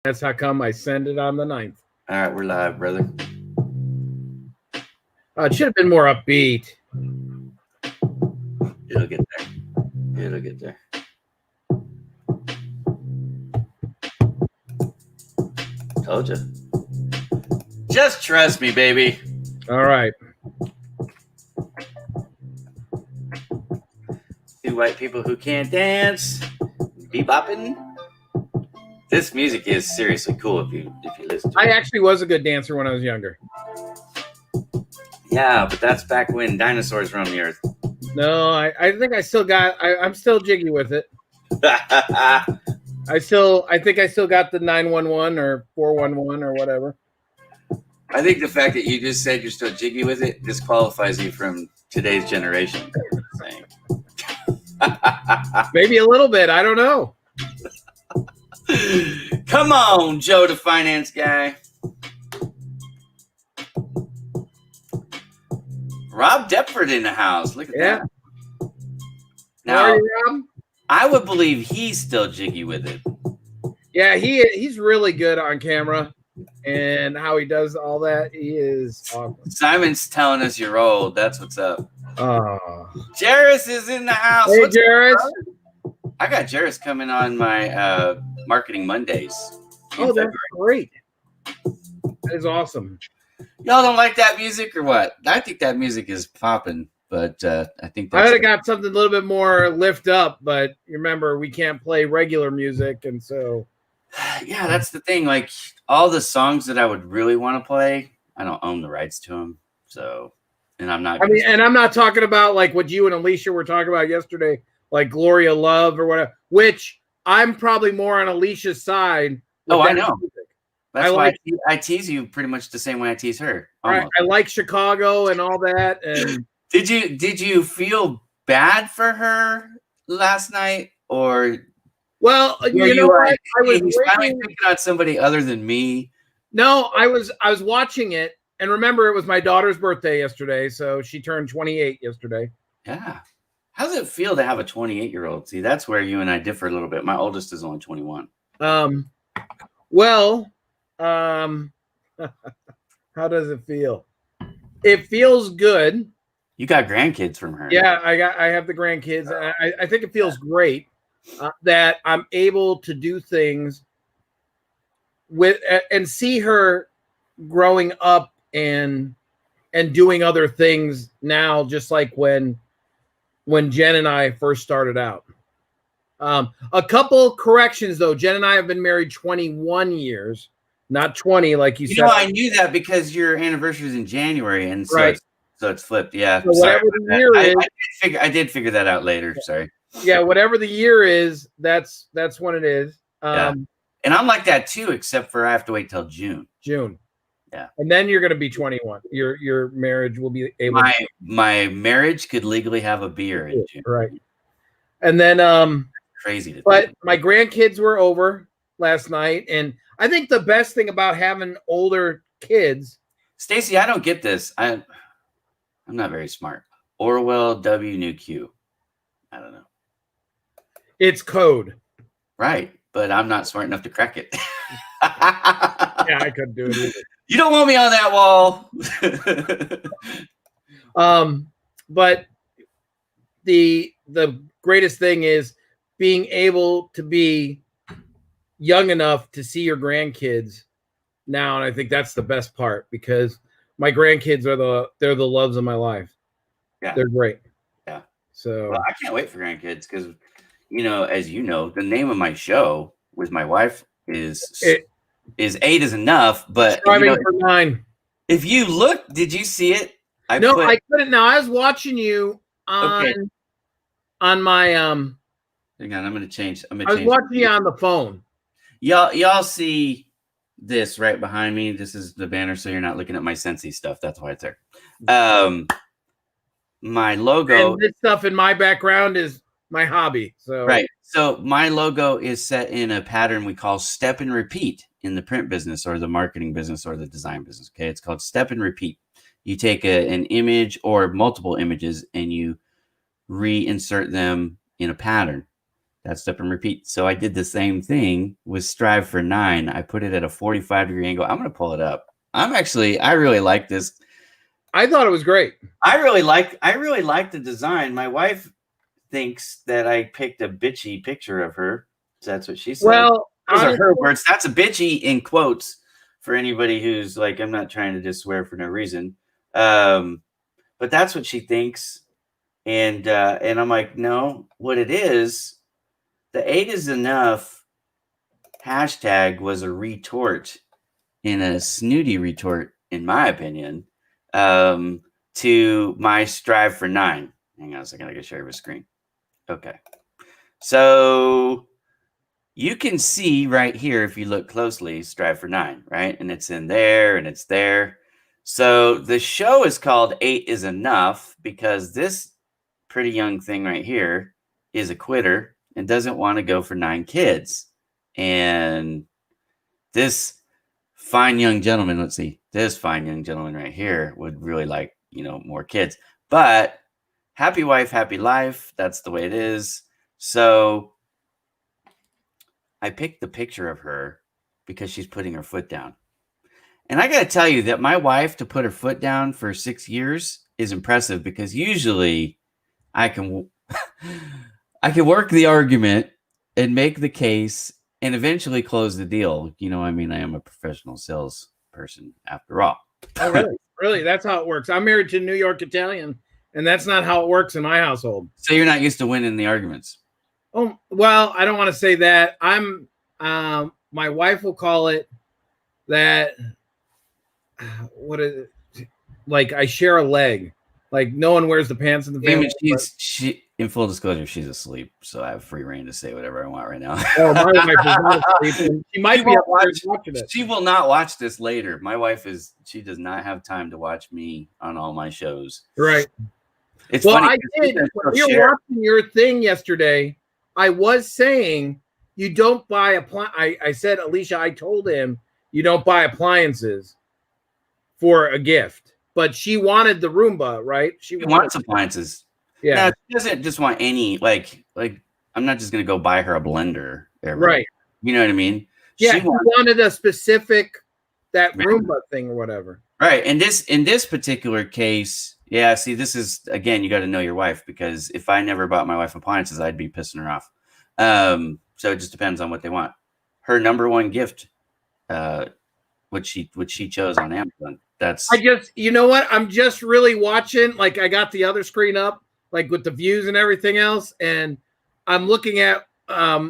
That's how come I send it on the 9th. All right, we're live, brother. It should have been more upbeat. It'll get there. It'll get there. Told you. Just trust me, baby. All right. Two white people who can't dance, bebopping. This music is seriously cool if you listen to it. I actually was a good dancer when I was younger. Yeah, but that's back when dinosaurs roamed the earth. No, I think I still got. I'm still jiggy with it. I think I still got the 911 or 411 or whatever. I think the fact that you just said you're still jiggy with it disqualifies you from today's generation. Maybe a little bit. I don't know. Come on, Joe, the finance guy. Rob Deptford in the house. Look at that. Now, how are you, Rob? I would believe he's still jiggy with it. Yeah, he's really good on camera, and how he does all that, he is awesome. Simon's telling us you're old. That's what's up. Oh, Jairus is in the house. hey, Jairus. I got Jairus coming on my Marketing Mondays. Oh, that's great. That is awesome. Y'all don't like that music or what? I think that music is popping, but I think I would have got something a little bit more lift up, but remember, we can't play regular music, and so yeah, that's the thing. Like all the songs that I would really want to play, I don't own the rights to them, so and I'm not. And I'm not talking about like what you and Alicia were talking about yesterday, like Gloria Love or whatever. Which I'm probably more on Alicia's side. Oh, I know. Music. That's why I tease you pretty much the same way I tease her. Right. I like Chicago and all that. And did you feel bad for her last night, or? Well, you know what? I was finally picking on somebody other than me. No, I was watching it, and remember, it was my daughter's birthday yesterday, so she turned 28 yesterday. Yeah. How does it feel to have a 28-year-old? See, that's where you and I differ a little bit. My oldest is only 21. Well, how does it feel? It feels good. You got grandkids from her. Yeah, I have the grandkids. And I think it feels great that I'm able to do things with and see her growing up and doing other things now, just like when Jen and I first started out. A couple corrections though. Jen and I have been married 21 years, not 20 like you said. I knew that because your anniversary is in January, and so right. So it's flipped. Yeah. So whatever the year is, I did figure that out later. Sorry. Yeah, whatever the year is, that's when it is. Yeah. And I'm like that too, except for I have to wait till June. Yeah. And then you're going to be 21. Your marriage will be able. My marriage could legally have a beer in June. Right. And then crazy to but think. My grandkids were over last night, and I think the best thing about having older kids. Stacy, I don't get this. I'm not very smart. Orwell W new Q. I don't know. It's code. Right, but I'm not smart enough to crack it. Yeah, I couldn't do it either. You don't want me on that wall. But the greatest thing is being able to be young enough to see your grandkids now, and I think that's the best part because my grandkids they're the loves of my life. Yeah, they're great. Yeah. So I can't wait for grandkids because as you know, the name of my show with my wife is 8 is enough, but striving for 9. If you look, did you see it? I couldn't. Now I was watching you on my Hang on, I'm gonna change. I was watching you on the phone. Y'all see this right behind me? This is the banner, so you're not looking at my Scentsy stuff. That's why it's there. My logo. And this stuff in my background is my hobby. So right. So my logo is set in a pattern we call step and repeat in the print business or the marketing business or the design business. Okay, it's called step and repeat. You take an image or multiple images and you reinsert them in a pattern. That's step and repeat. So I did the same thing with Strive for 9. I put it at a 45-degree angle. I'm going to pull it up. I really like this. I thought it was great. I really like the design. My wife thinks that I picked a bitchy picture of her. That's what she said. Well, those are her words. That's a bitchy in quotes for anybody who's like, I'm not trying to just swear for no reason. But that's what she thinks. And I'm like, no, what it is, the 8 is enough hashtag was a retort in a snooty retort, in my opinion, to my Strive for 9. Hang on a second, I can share my screen. Okay. So you can see right here, if you look closely, Strive for 9, right? And it's in there and it's there. So the show is called 8 is Enough because this pretty young thing right here is a quitter and doesn't want to go for 9 kids. And this fine young gentleman, let's see, this fine young gentleman right here would really like, more kids. But happy wife, happy life. That's the way it is. So I picked the picture of her because she's putting her foot down. And I got to tell you that my wife to put her foot down for 6 years is impressive because usually I can work the argument and make the case and eventually close the deal. I am a professional sales person after all. Oh, really? Really? That's how it works. I'm married to a New York Italian, and that's not how it works in my household. So you're not used to winning the arguments? Oh, well, I don't want to say that. My wife will call it that. What is it? Like I share a leg. Like no one wears the pants in the family. She in full disclosure, she's asleep, so I have free reign to say whatever I want right now. Oh, my wife is not asleep. She might be watching it. She will not watch this later. My wife she does not have time to watch me on all my shows. Right. It's funny. I did. When you were watching your thing yesterday, I was saying you don't buy I said, Alicia, I told him you don't buy appliances for a gift. But she wanted the Roomba, right? She wants appliances. Yeah. No, she doesn't just want any, like I'm not just going to go buy her a blender. Right. You know what I mean? Yeah, she wanted a specific, that Roomba thing or whatever. Right. And in this particular case, yeah, see, this is, again, you got to know your wife because if I never bought my wife appliances, I'd be pissing her off. So it just depends on what they want. Her number one gift, what she chose on Amazon. You know what? I'm just really watching. Like I got the other screen up, like with the views and everything else, and I'm looking at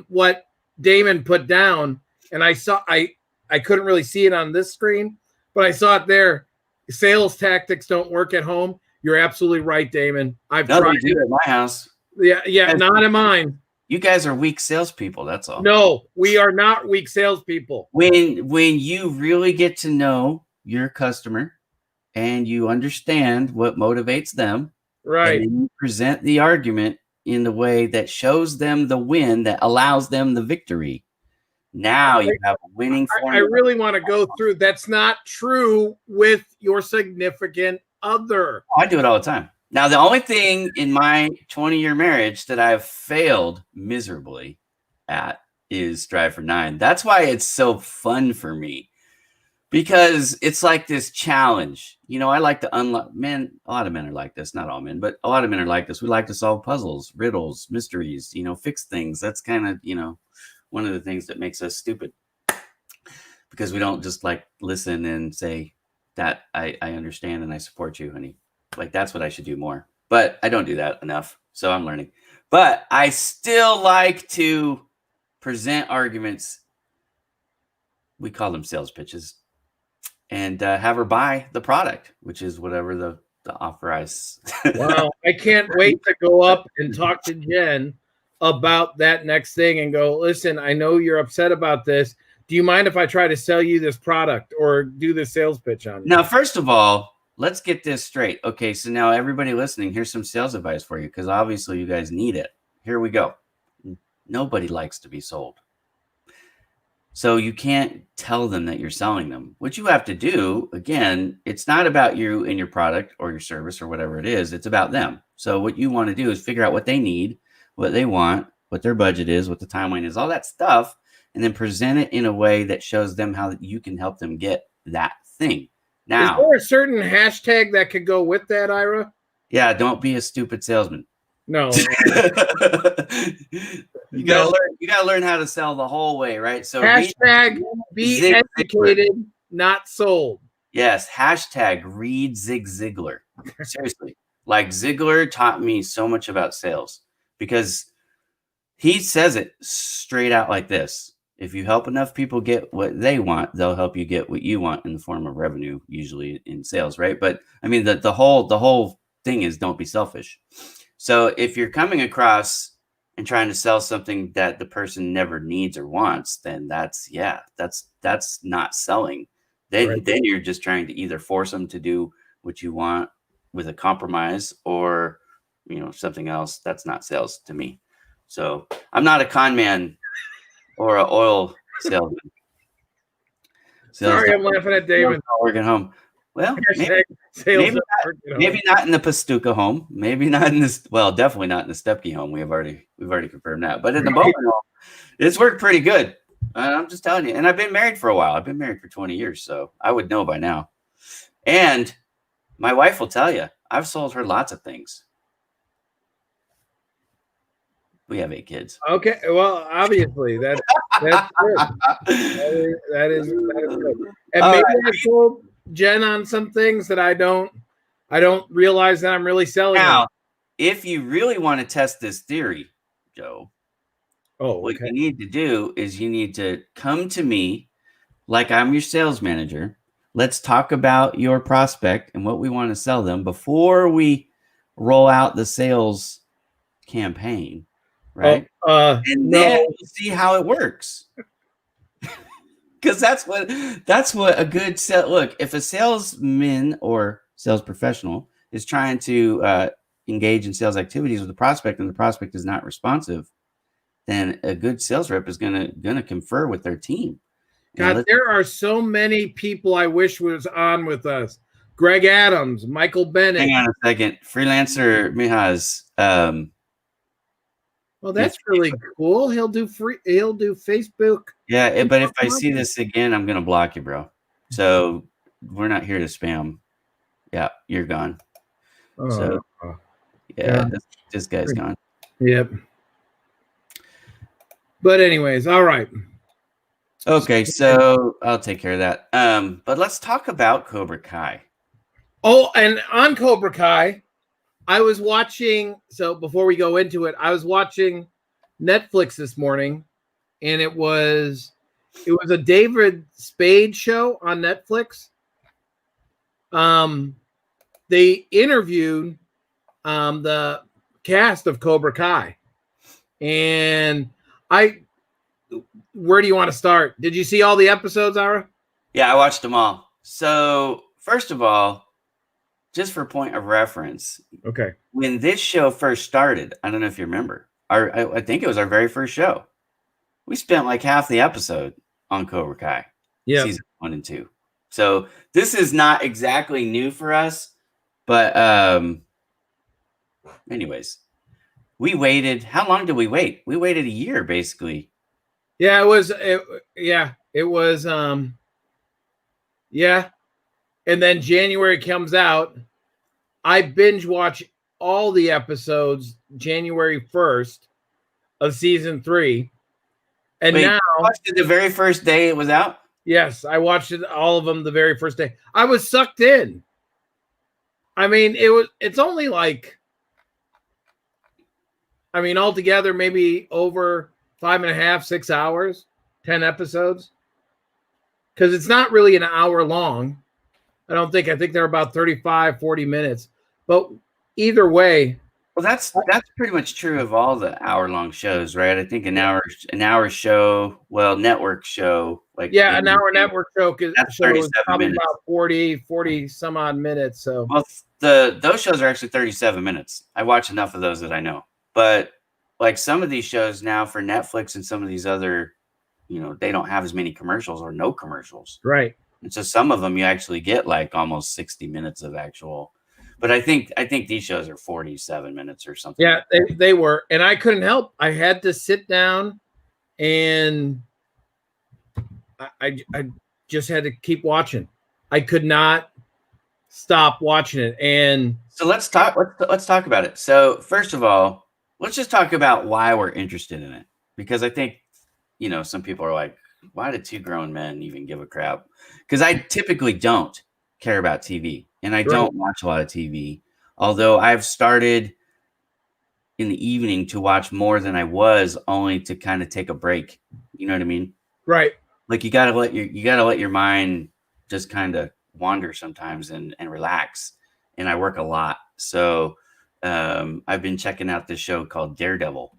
what Damon put down, and I couldn't really see it on this screen, but I saw it there. Sales tactics don't work at home. You're absolutely right, Damon. I've tried to do at my house. Yeah, not in mine. You guys are weak salespeople. That's all. No, we are not weak salespeople. When you really get to know your customer and you understand what motivates them, right? And you present the argument in the way that shows them the win, that allows them the victory. Now you have a winning formula. I really want to go through. That's not true with your significant other. I do it all the time. Now, the only thing in my 20-year marriage that I've failed miserably at is Strive for 9. That's why it's so fun for me, because it's like this challenge. I like to unlock men. A lot of men are like this, not all men, but a lot of men are like this. We like to solve puzzles, riddles, mysteries, fix things. That's kind of, one of the things that makes us stupid, because we don't just like listen and say that I understand and I support you, honey. Like that's what I should do more, but I don't do that enough. So I'm learning, but I still like to present arguments. We call them sales pitches, and have her buy the product, which is whatever the offer is. Wow. I can't wait to go up and talk to Jen about that next thing and go, listen, I know you're upset about this. Do you mind if I try to sell you this product or do the sales pitch on you? Now, first of all, let's get this straight. Okay, so now everybody listening, here's some sales advice for you, because obviously you guys need it. Here we go. Nobody likes to be sold. So you can't tell them that you're selling them. What you have to do, again, it's not about you and your product or your service or whatever it is. It's about them. So what you want to do is figure out what they need, what they want, what their budget is, what the timeline is, all that stuff, and then present it in a way that shows them how you can help them get that thing. Is Now, there a certain hashtag that could go with that, Ira? yeah, don't be a stupid salesman. No. You gotta learn how to sell the whole way, right? So hashtag be educated, not sold. Yes, hashtag read Zig Ziglar. Seriously, like Ziglar taught me so much about sales because he says it straight out like this. If you help enough people get what they want, they'll help you get what you want in the form of revenue, usually in sales, right? But I mean, the whole thing is don't be selfish. So if you're coming across and trying to sell something that the person never needs or wants, then that's not selling. Then you're just trying to either force them to do what you want with a compromise or, something else. That's not sales to me. So I'm not a con man or an oil salesman. Sorry, I'm laughing at David. Working home. Well, maybe not in the Pastuca home. Maybe not in this. Well, definitely not in the Stepke home. We've already confirmed that. But in the Bowman home, it's worked pretty good. I'm just telling you. And I've been married for a while. I've been married for 20 years, so I would know by now. And my wife will tell you, I've sold her lots of things. We have 8 kids. Okay, well, obviously that's good. That is good. And maybe I sold Jen on some things that I don't realize that I'm really selling. Now, if you really want to test this theory, Joe, what you need to do is you need to come to me like I'm your sales manager. Let's talk about your prospect and what we want to sell them before we roll out the sales campaign, right? And then we'll see how it works. Because that's what a good sale. Look, if a salesman or sales professional is trying to engage in sales activities with the prospect and the prospect is not responsive, then a good sales rep is gonna confer with their team. God, there are so many people I wish was on with us. Greg Adams, Michael Bennett. Hang on a second. Freelancer Mihaz. Well, that's really cool. He'll do Facebook. Yeah, but if I see this again, I'm gonna block you, bro. So we're not here to spam. Yeah, you're gone. So yeah. This guy's gone. Yep. But anyways, all right. Okay, so I'll take care of that. But let's talk about Cobra Kai. Oh, and on Cobra Kai, I was watching. So before we go into it, I was watching Netflix this morning, and it was a David Spade show on Netflix. They interviewed the cast of Cobra Kai, and where do you want to start? Did you see all the episodes, Ira? Yeah, I watched them all. So first of all, just for point of reference, okay, when this show first started, I don't know if you remember, I think it was our very first show. We spent like half the episode on Cobra Kai, season 1 and 2. So this is not exactly new for us, but anyways, we waited. How long did we wait? We waited a year, basically. Yeah, it was. And then January comes out. I binge watch all the episodes January 1st of season 3. And now you watched it the very first day it was out? Yes, I watched it, all of them the very first day. I was sucked in. I mean, it's only like, altogether maybe over 5.5, 6 hours, 10 episodes. Because it's not really an hour long. I think they're about 35, 40 minutes. But either way. Well, that's pretty much true of all the hour-long shows, right? I think an hour show, network show. An hour network show is 37 minutes. About 40 some odd minutes. So those shows are actually 37 minutes. I watch enough of those that I know. But like some of these shows now for Netflix and some of these other, they don't have as many commercials or no commercials. Right. And so some of them you actually get like almost 60 minutes of actual. But I think these shows are 47 minutes or something. Yeah, they were, and I couldn't help. I had to sit down, and I just had to keep watching. I could not stop watching it. And so let's talk about it. So first of all, let's just talk about why we're interested in it, because I think some people are like, why do two grown men even give a crap? Because I typically don't care about TV, and I don't watch a lot of TV. Although I've started in the evening to watch more than I was, only to kind of take a break. You know what I mean? Right. Like you gotta let your mind just kind of wander sometimes and relax. And I work a lot, so I've been checking out this show called Daredevil.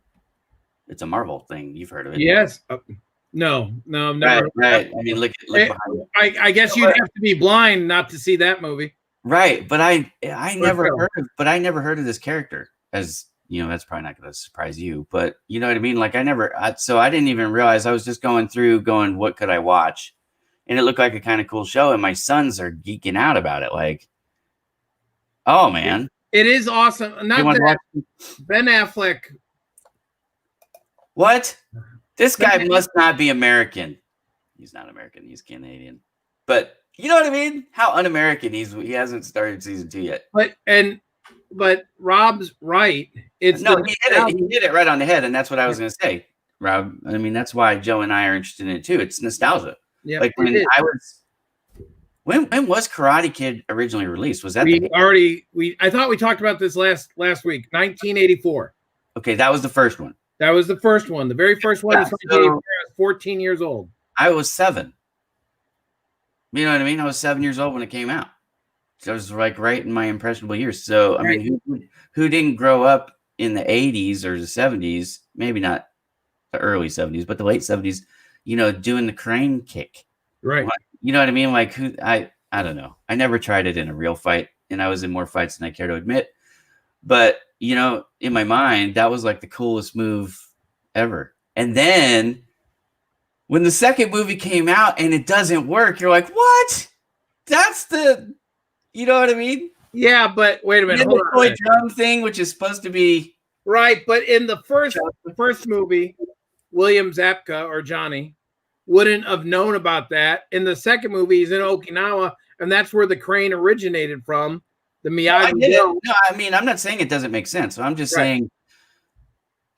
It's a Marvel thing. You've heard of it? Yes. No, I've never. Right. I mean, look behind you. I guess you'd have to be blind not to see that movie. Right, but I never heard of this character. As you know, that's probably not going to surprise you, but you know what I mean? Like so I didn't even realize. I was just going, what could I watch? And it looked like a kind of cool show, and my sons are geeking out about it. Like, oh man. It is awesome. Not that Ben Affleck. What? This guy must not be American. He's not American. He's Canadian. But you know what I mean? How un-American he hasn't started season 2 yet. But Rob's right. He hit it right on the head, and that's what I was going to say, Rob. I mean, that's why Joe and I are interested in it too. It's nostalgia. Yeah. Like when was Karate Kid originally released? Was that I thought we talked about this last week. 1984. Okay, that was the first one. That was the first one. The very first one was 1984. I was 14 years old. I was 7. You know what I mean? I was 7 years old when it came out. So I was like right in my impressionable years. So I mean, who didn't grow up in the 80s or the 70s? Maybe not the early 70s, but the late 70s. Doing the crane kick. Right. You know what I mean? Like I don't know. I never tried it in a real fight, and I was in more fights than I care to admit. But in my mind, that was like the coolest move ever. And then when the second movie came out and it doesn't work, you're like, what? That's you know what I mean? Yeah, but wait a minute. The toy drum thing, which is supposed to be right. But in the first movie, William Zabka or Johnny wouldn't have known about that. In the second movie, he's in Okinawa, and that's where the crane originated from. The Miyagi. No, I mean, I'm not saying it doesn't make sense. I'm just saying,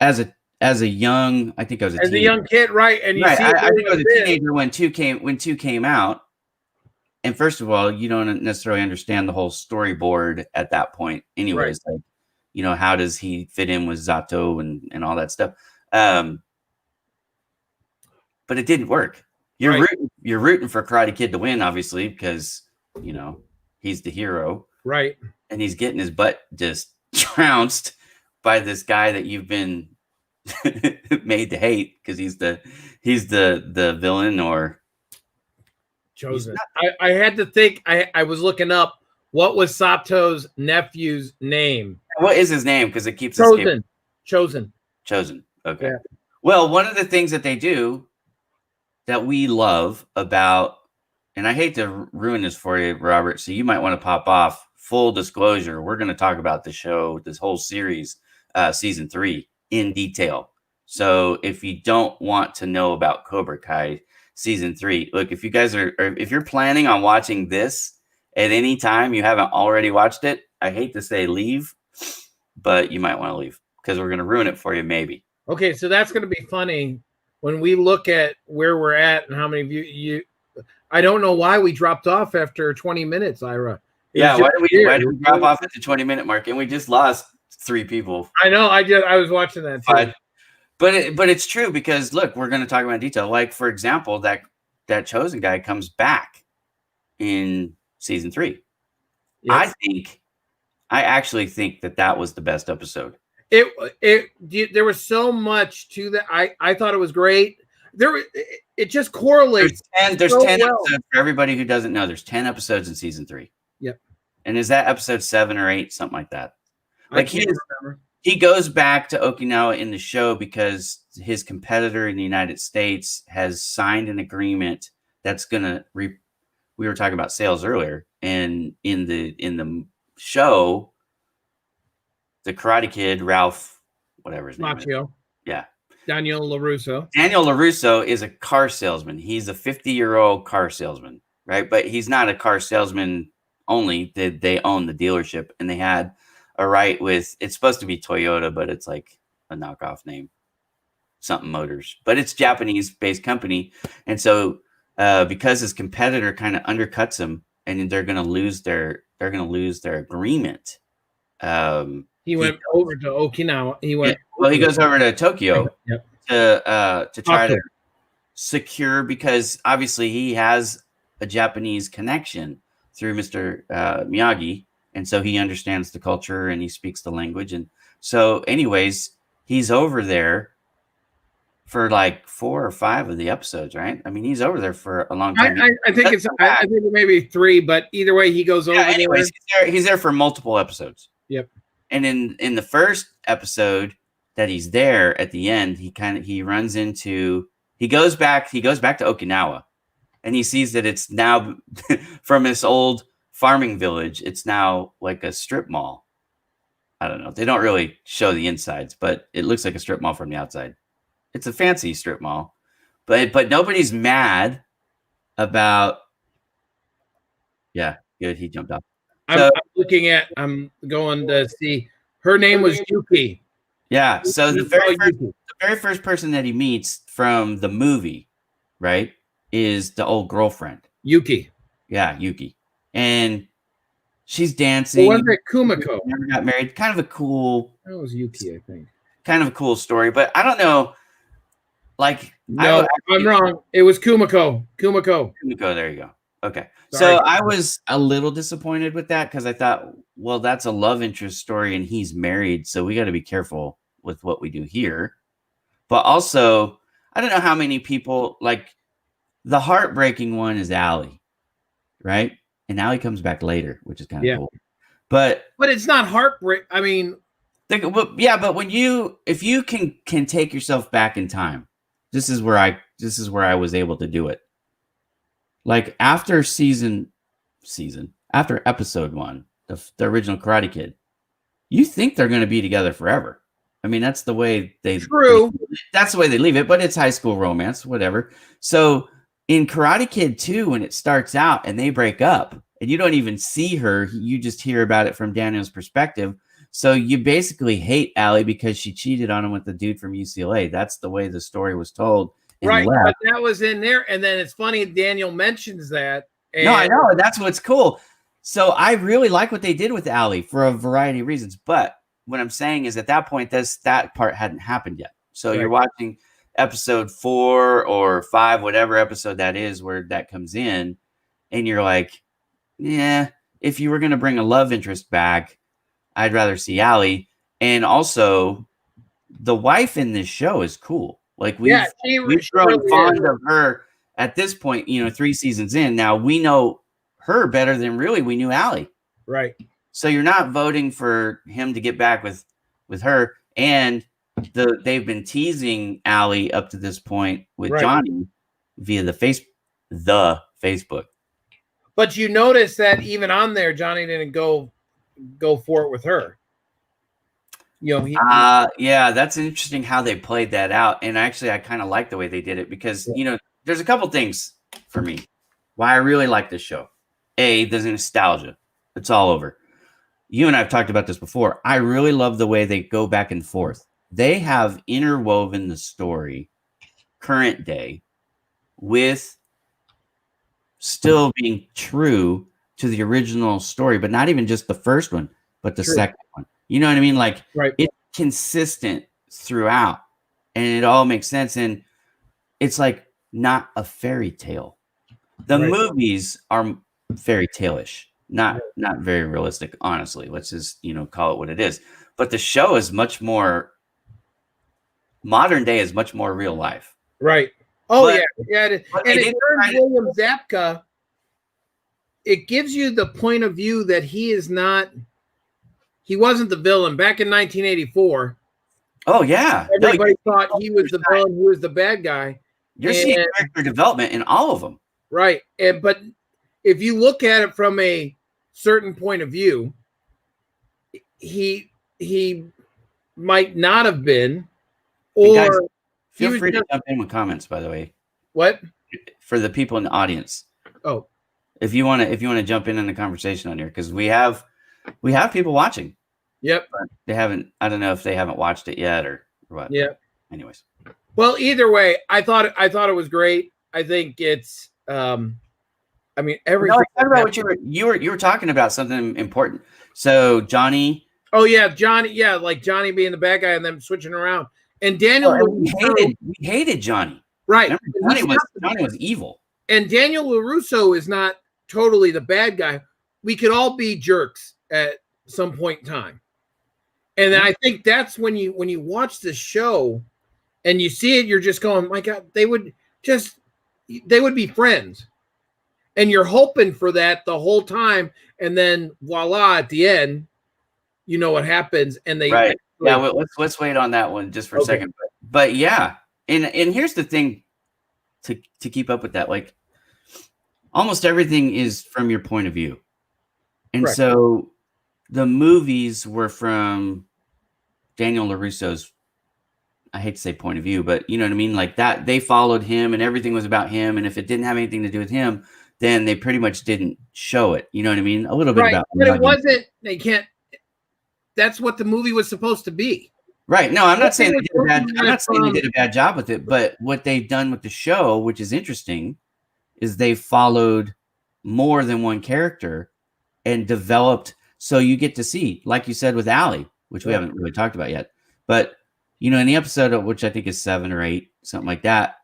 as a young, I think I was a young kid, right? And you see, I think I was a teenager when two came out. And first of all, you don't necessarily understand the whole storyboard at that point, anyways. Right. Like, how does he fit in with Zato and all that stuff? But it didn't work. You're rooting for Karate Kid to win, obviously, because he's the hero. Right. And he's getting his butt just trounced by this guy that you've been made to hate because he's the villain or chosen. I had to think. I was looking up what was Sato's nephew's name. What is his name? Because it keeps Chosen. Okay. Yeah. Well, one of the things that they do that we love about, and I hate to ruin this for you, Robert, so you might want to pop off. Full disclosure, we're going to talk about the show, this whole series, season 3 in detail. So if you don't want to know about Cobra Kai season 3, look, if you guys if you're planning on watching this at any time, you haven't already watched it, I hate to say leave, but you might want to leave because we're going to ruin it for you. Maybe. Okay. So that's going to be funny when we look at where we're at and how many of you, I don't know why we dropped off after 20 minutes, Ira. Yeah, why did we drop off at the 20-minute mark and we just lost 3 people? I know. I was watching that too. But it's true because look, we're going to talk about in detail. Like for example, that chosen guy comes back in season 3. Yes. I actually think that was the best episode. There was so much to that. I thought it was great. It just correlates. There's 10 episodes for everybody who doesn't know. There's 10 episodes in season 3. Yep. And is that episode 7 or 8, something like that? Like he goes back to Okinawa in the show because his competitor in the United States has signed an agreement that's gonna. We were talking about sales earlier, and in the show, the Karate Kid, Ralph, whatever his name is. Macchio. Yeah. Daniel LaRusso. Daniel LaRusso is a car salesman. He's a 50-year-old car salesman, right? But he's not a car salesman only. They own the dealership, and they had a right with, it's supposed to be Toyota, but it's like a knockoff name, something Motors. But it's Japanese-based company. And so because his competitor kind of undercuts him, and they're going to lose their agreement. He went over to Okinawa. He goes over to Tokyo. Yep. To try to secure, because obviously he has a Japanese connection through Mr. Miyagi, and so he understands the culture and he speaks the language. And so, anyways, he's over there for like 4 or 5 of the episodes, right? I mean, he's over there for a long time. I think it may be 3, but either way, he goes over. Anyways, he's there for multiple episodes. Yep. And in the first episode that he's there at the end, he goes back to Okinawa, and he sees that it's now from this old farming village, it's now like a strip mall. I don't know. They don't really show the insides, but it looks like a strip mall from the outside. It's a fancy strip mall, but nobody's mad about. Yeah, good. He jumped off. I'm going to see. Her name was Yuki. Yeah. So the very first person that he meets from the movie, right, is the old girlfriend. Yuki. Yeah, Yuki. And she's dancing. Was it Kumiko? Never got married. Kind of a cool. That was Yuki, I think. Kind of a cool story, but I don't know. Like, no, I'm wrong. It was Kumiko. Kumiko. There you go. Okay. Sorry. So I was a little disappointed with that because I thought, well, that's a love interest story and he's married, so we got to be careful with what we do here. But also, I don't know how many people, like, the heartbreaking one is Allie, right? And Allie comes back later, which is kind of cool. But it's not heartbreak. I mean, but if you can take yourself back in time, this is where I was able to do it. Like after after episode 1, the original Karate Kid, you think they're going to be together forever. I mean, that's the way that's the way they leave it, but it's high school romance, whatever. So in Karate Kid 2, when it starts out and they break up and you don't even see her, you just hear about it from Daniel's perspective. So you basically hate Allie because she cheated on him with the dude from UCLA. That's the way the story was told. Right, but that was in there. And then it's funny, Daniel mentions that. No, I know. That's what's cool. So I really like what they did with Allie for a variety of reasons. But what I'm saying is at that point, that part hadn't happened yet. So You're watching episode 4 or 5, whatever episode that is, where that comes in. And you're like, yeah, if you were going to bring a love interest back, I'd rather see Allie. And also, the wife in this show is cool. Like we've grown fond of her at this point, 3 seasons in. Now we know her better than really we knew Allie. Right. So you're not voting for him to get back with her. And they've been teasing Allie up to this point with Johnny via the Facebook. But you notice that even on there, Johnny didn't go for it with her. Yeah, that's interesting how they played that out. And actually, I kind of like the way they did it because, there's a couple things for me why I really like this show. A, there's nostalgia. It's all over. You and I have talked about this before. I really love the way they go back and forth. They have interwoven the story current day with still being true to the original story, but not even just the first one, but the second one. You know what I mean? Like it's consistent throughout and it all makes sense. And it's like not a fairy tale. The movies are fairy tale-ish, not very realistic, honestly. Let's just, call it what it is. But the show is much more modern day, is much more real life. Right. Oh, yeah. And it turns William Zabka, it gives you the point of view that he wasn't the villain back in 1984. Oh, yeah. Everybody thought he was the villain, who was the bad guy. You're seeing character development in all of them. Right. But if you look at it from a certain point of view, he might not have been, And guys, or feel free to jump in with comments, by the way, what? for the people in the audience. Oh, if you want to jump in the conversation on here, because we have people watching. Yep. But they haven't. I don't know if they haven't watched it yet or what. Yeah. Anyways. Well, either way, I thought it was great. I think it's. I mean, everything. No, about what you were talking about something important. So Johnny. Oh yeah, Johnny. Yeah, like Johnny being the bad guy and then switching around. And Daniel. We hated Johnny. Right. Johnny was evil. And Daniel LaRusso is not totally the bad guy. We could all be jerks at some point in time. And I think that's when you watch the show and you see it, you're just going, my God, they would be friends. And you're hoping for that the whole time. And then voila, at the end, you know what happens. And they right. Yeah, let's wait on that one just for a second. But yeah. And here's the thing to keep up with that. Like almost everything is from your point of view. And Correct. So the movies were from Daniel LaRusso's, I hate to say point of view, but you know what I mean? Like that, they followed him and everything was about him. And if it didn't have anything to do with him, then they pretty much didn't show it. You know what I mean? A little bit about. But it wasn't, they can't, that's what the movie was supposed to be. Right. No, I'm not saying they did a bad job with it, but what they've done with the show, which is interesting, is they followed more than one character and developed. So you get to see, like you said with Allie, which we haven't really talked about yet, but you know, in the episode of which I think is 7 or 8, something like that,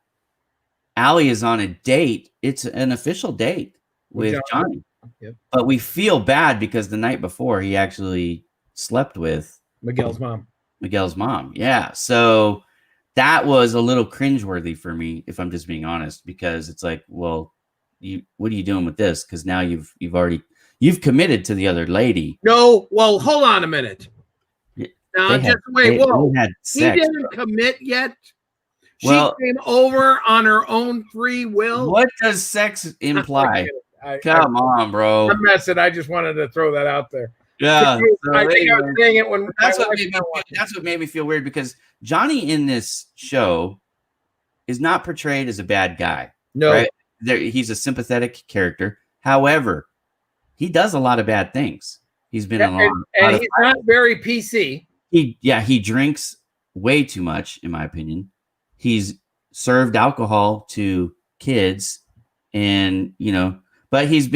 Allie is on a date. It's an official date with Johnny. Yep. But we feel bad because the night before he actually slept with Miguel's mom. Yeah. So that was a little cringeworthy for me, if I'm just being honest, because it's like, well, what are you doing with this? Because now you've committed to the other lady. No, well, hold on a minute. Now just wait. Whoa, he didn't commit yet. She came over on her own free will. What does sex imply? Come on, bro. I'm messing. I just wanted to throw that out there. Yeah, I think I was saying it when that's what made me feel weird, because Johnny in this show is not portrayed as a bad guy. No, right? He's a sympathetic character. However, he does a lot of bad things. He's been in and he's not very PC. He drinks way too much, in my opinion. He's served alcohol to kids, and but he's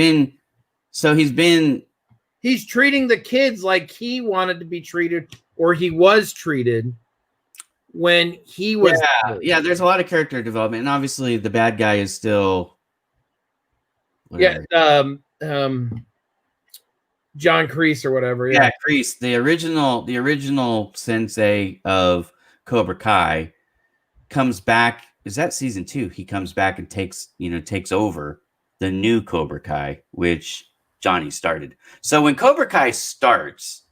treating the kids like he wanted to be treated, or he was treated when he was. Yeah. There's a lot of character development, and obviously the bad guy is still. Whatever. Yeah. John Kreese or whatever. Yeah, Kreese, the original sensei of Cobra Kai, comes back. Is that season 2? He comes back and takes over the new Cobra Kai, which Johnny started. So when Cobra Kai starts,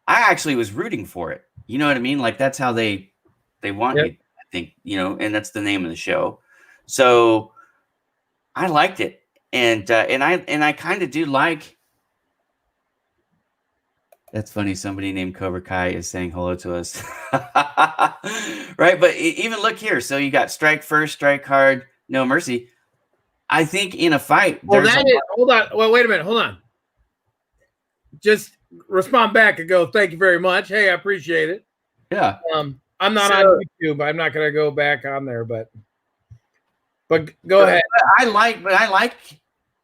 I actually was rooting for it. You know what I mean? Like that's how they want you, I think, and that's the name of the show. So I liked it. And I kind of do like. That's funny. Somebody named Cobra Kai is saying hello to us. Right. But even look here. So you got strike first, strike hard, no mercy. I think in a fight. Hold on. Well, wait a minute. Hold on. Just respond back and go, thank you very much. Hey, I appreciate it. Yeah. I'm not on YouTube. I'm not going to go back on there, but go ahead. I like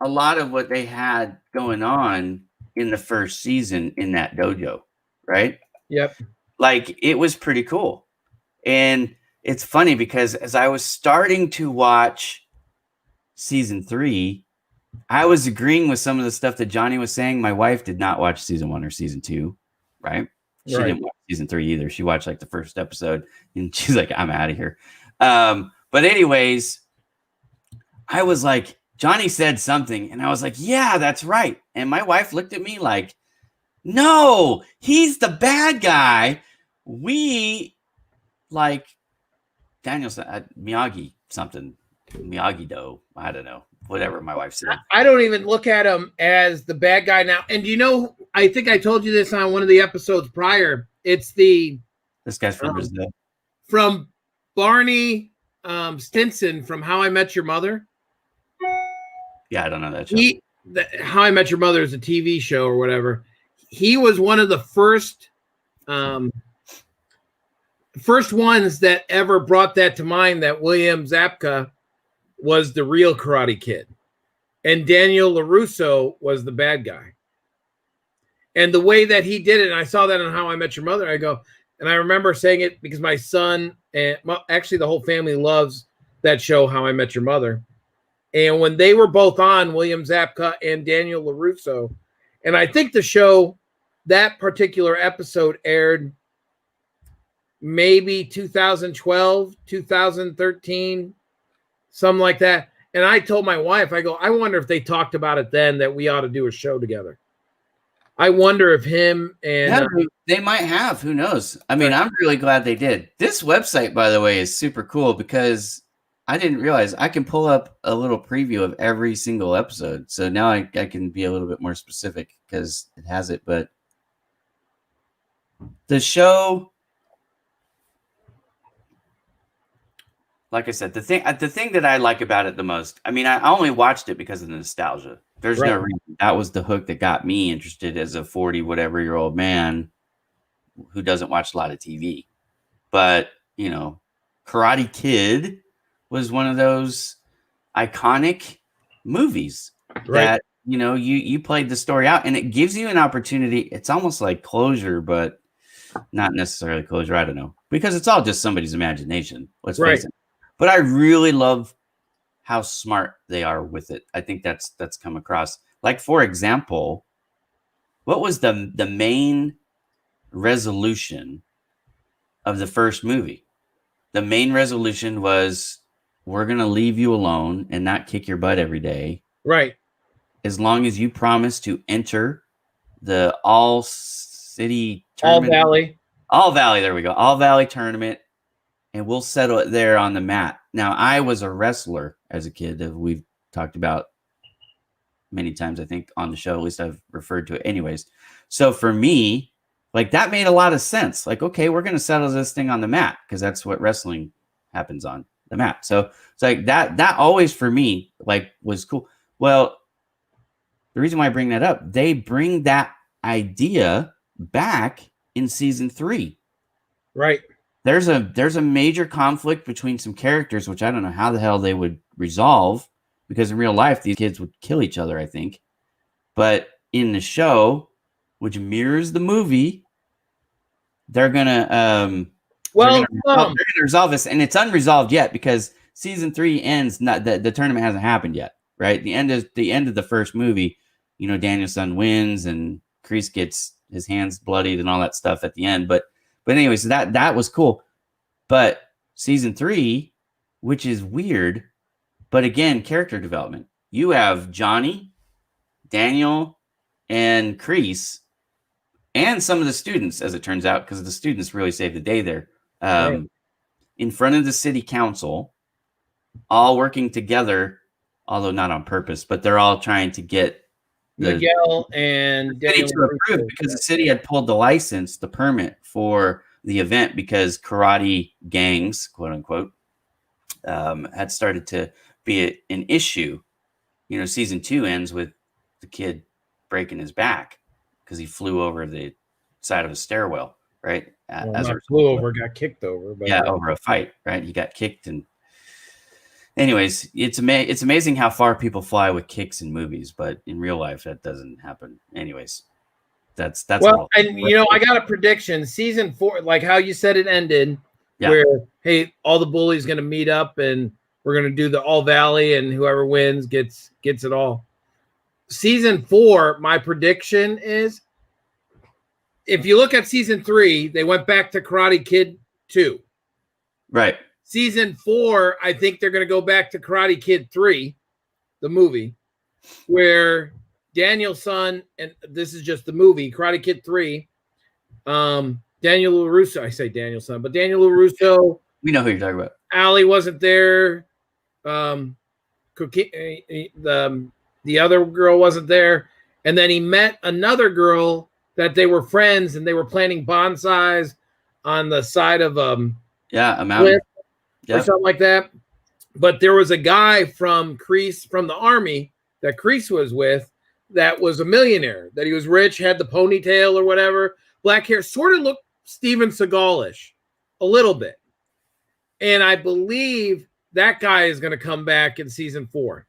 a lot of what they had going on in the first season in that dojo, right? Yep. Like it was pretty cool. And it's funny because as I was starting to watch season 3, I was agreeing with some of the stuff that Johnny was saying. My wife did not watch season 1 or season 2, right? She didn't watch season 3 either. She watched like the first episode and she's like, I'm out of here. But anyways, I was like, Johnny said something and I was like, yeah, that's right. And my wife looked at me like, no, he's the bad guy. We like Daniel Miyagi something, Miyagi-Do. I don't know, whatever my wife said. I don't even look at him as the bad guy now. And do you know I think I told you this on one of the episodes prior. It's the This guy's from Brazil. From Barney Stinson from How I Met Your Mother. Yeah, I don't know that show. How I Met Your Mother is a TV show or whatever. He was one of the first ones that ever brought that to mind, that William Zabka was the real Karate Kid and Daniel LaRusso was the bad guy. And the way that he did it, and I saw that on How I Met Your Mother, and I remember saying it because my son and actually the whole family loves that show, How I Met Your Mother. And when they were both on, William Zabka and Daniel LaRusso, and I think the show, that particular episode aired maybe 2012, 2013, something like that. And I told my wife, I wonder if they talked about it then, that we ought to do a show together. I wonder if him and they might have. Who knows? I mean, I'm really glad they did. This website, by the way, is super cool because I didn't realize I can pull up a little preview of every single episode. So now I can be a little bit more specific because it has it. But the show, like I said, the thing that I like about it the most, I mean, I only watched it because of the nostalgia. There's no reason. That was the hook that got me interested as a 40-whatever-year-old man who doesn't watch a lot of TV. But, you know, Karate Kid was one of those iconic movies that, you know, you played the story out and it gives you an opportunity. It's almost like closure, but not necessarily closure. I don't know, because it's all just somebody's imagination. Let's face it. But I really love how smart they are with it. I think that's come across. Like, for example, what was the main resolution of the first movie? The main resolution was, we're going to leave you alone and not kick your butt every day. Right. As long as you promise to enter the all-city tournament. All Valley, there we go. All Valley tournament. And we'll settle it there on the mat. Now, I was a wrestler as a kid that we've talked about many times, I think, on the show. At least I've referred to it anyways. So for me, like, that made a lot of sense. Like, okay, we're going to settle this thing on the mat because that's what wrestling happens on, the mat. So it's like that always for me, like, was cool. Well, the reason why I bring that up, they bring that idea back in season 3. Right. There's a major conflict between some characters, which I don't know how the hell they would resolve, because in real life, these kids would kill each other, I think. But in the show, which mirrors the movie, they're gonna resolve this, and it's unresolved yet because season 3 ends. Not the tournament hasn't happened yet, right? The end of the first movie. You know, Danielson wins, and Kreese gets his hands bloodied and all that stuff at the end, But anyways, that was cool. But season 3, which is weird, but again, character development. You have Johnny, Daniel, and Kreese, and some of the students, as it turns out, because the students really saved the day there, in front of the city council, all working together, although not on purpose, but they're all trying to get Miguel and Daniel to approve, because the city had pulled the permit for the event, because karate gangs, quote unquote, had started to be an issue. You know, season 2 ends with the kid breaking his back because he flew over the side of a stairwell, right? Got kicked over. But over a fight, right? He got kicked, and anyways, it's amazing how far people fly with kicks in movies, but in real life that doesn't happen. Anyways, that's well, and you know, I got a prediction. Season 4, like how you said it ended, where hey, all the bullies going to meet up and we're going to do the All Valley, and whoever wins gets it all. Season 4, my prediction is, if you look at season 3, they went back to Karate Kid 2. Right. Season 4, I think they're going to go back to Karate Kid 3, the movie, where Danielson, and this is just the movie, Karate Kid 3, Daniel LaRusso, I say Danielson, but Daniel LaRusso. We know who you're talking about. Allie wasn't there. The other girl wasn't there. And then he met another girl that they were friends and they were planting bonsais on the side of a mountain cliff or Yep. something like that. But there was a guy from Kreese, from the army that Kreese was with, that was a millionaire, that he was rich, had the ponytail or whatever, black hair, sort of looked Steven Seagal-ish a little bit. And I believe that guy is going to come back in season 4.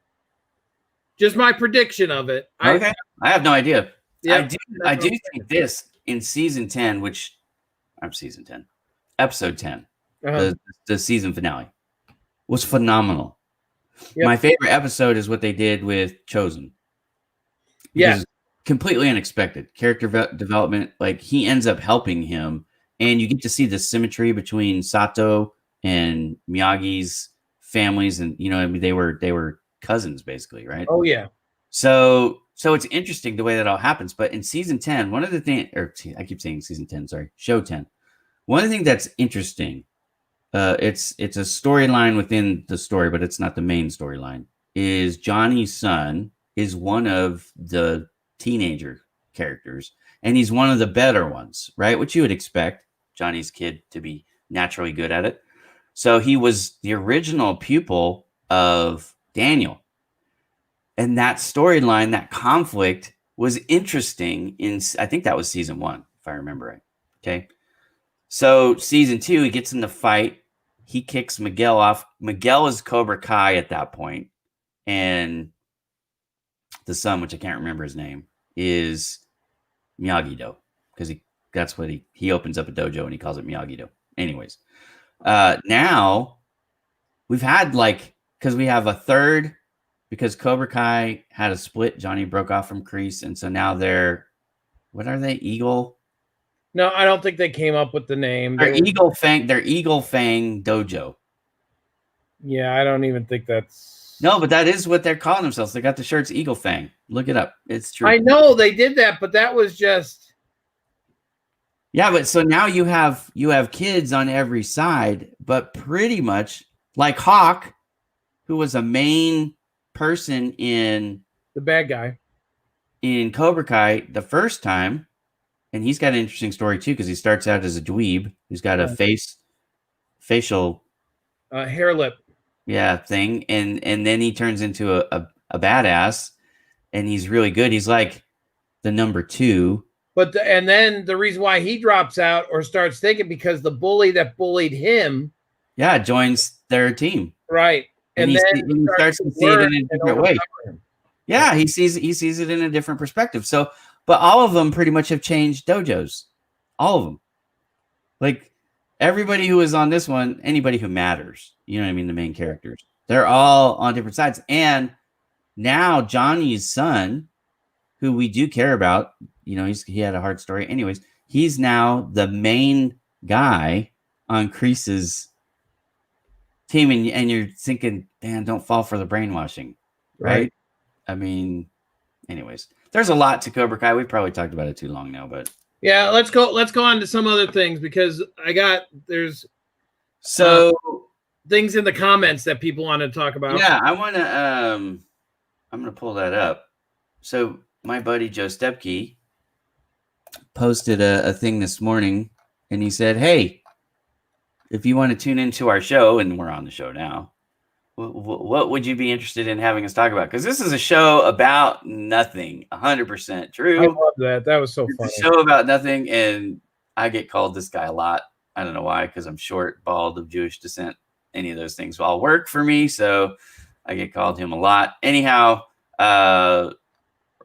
Just my prediction of it. Okay. I have no idea. Yeah, I do think this in season 10, which I'm season 10, episode 10, the season finale was phenomenal. Yep. My favorite episode is what they did with Chosen. Yeah. Completely unexpected character development. Like he ends up helping him, and you get to see the symmetry between Sato and Miyagi's families, and I mean they were cousins basically, right? Oh yeah. So it's interesting the way that all happens. But in season 10, one of the things, or I keep saying season 10, sorry, show 10. One of the things that's interesting, it's a storyline within the story, but it's not the main storyline, is Johnny's son is one of the teenager characters, and he's one of the better ones, right? Which you would expect Johnny's kid to be naturally good at it. So he was the original pupil of Daniel. And that storyline, that conflict was interesting I think that was season 1, if I remember right. Okay. So season 2, he gets in the fight. He kicks Miguel off. Miguel is Cobra Kai at that point. And the son, which I can't remember his name, is Miyagi-Do. Because that's what he opens up a dojo and he calls it Miyagi-Do. Anyways. Now we've had because we have a third, because Cobra Kai had a split. Johnny broke off from Kreese, and so now what are they? Eagle? No, I don't think they came up with the name. They're Eagle Fang. They're Eagle Fang Dojo. Yeah, I don't even think that's. No, but that is what they're calling themselves. They got the shirts Eagle Fang. Look it up. It's true. I know they did that, but that was just. Yeah, but so now you have kids on every side, but pretty much like Hawk, who was a main person in the bad guy in Cobra Kai the first time, and he's got an interesting story too, because he starts out as a dweeb who's got a facial hair lip thing, and then he turns into a badass, and he's really good. He's like the number 2. But and then the reason why he drops out or starts thinking, because the bully that bullied him joins their team, right? And he starts to see it in a different way. Yeah, he sees it in a different perspective. So, but all of them pretty much have changed dojos. All of them. Like everybody who is on this one, anybody who matters, you know what I mean? The main characters, they're all on different sides. And now Johnny's son, who we do care about, he had a hard story. Anyways, he's now the main guy on Kreese's team, and you're thinking, man, don't fall for the brainwashing, right? I mean, anyways, there's a lot to Cobra Kai. We've probably talked about it too long now, but yeah, let's go on to some other things, because there's things in the comments that people want to talk about. Yeah, I want to I'm going to pull that up. So my buddy Joe Stepke posted a thing this morning, and he said, hey, if you want to tune into our show, and we're on the show now, what would you be interested in having us talk about? Because this is a show about nothing. 100% true. I love that. That was so funny. It's a show about nothing, and I get called this guy a lot. I don't know why, because I'm short, bald, of Jewish descent. Any of those things will all work for me, so I get called him a lot. Anyhow,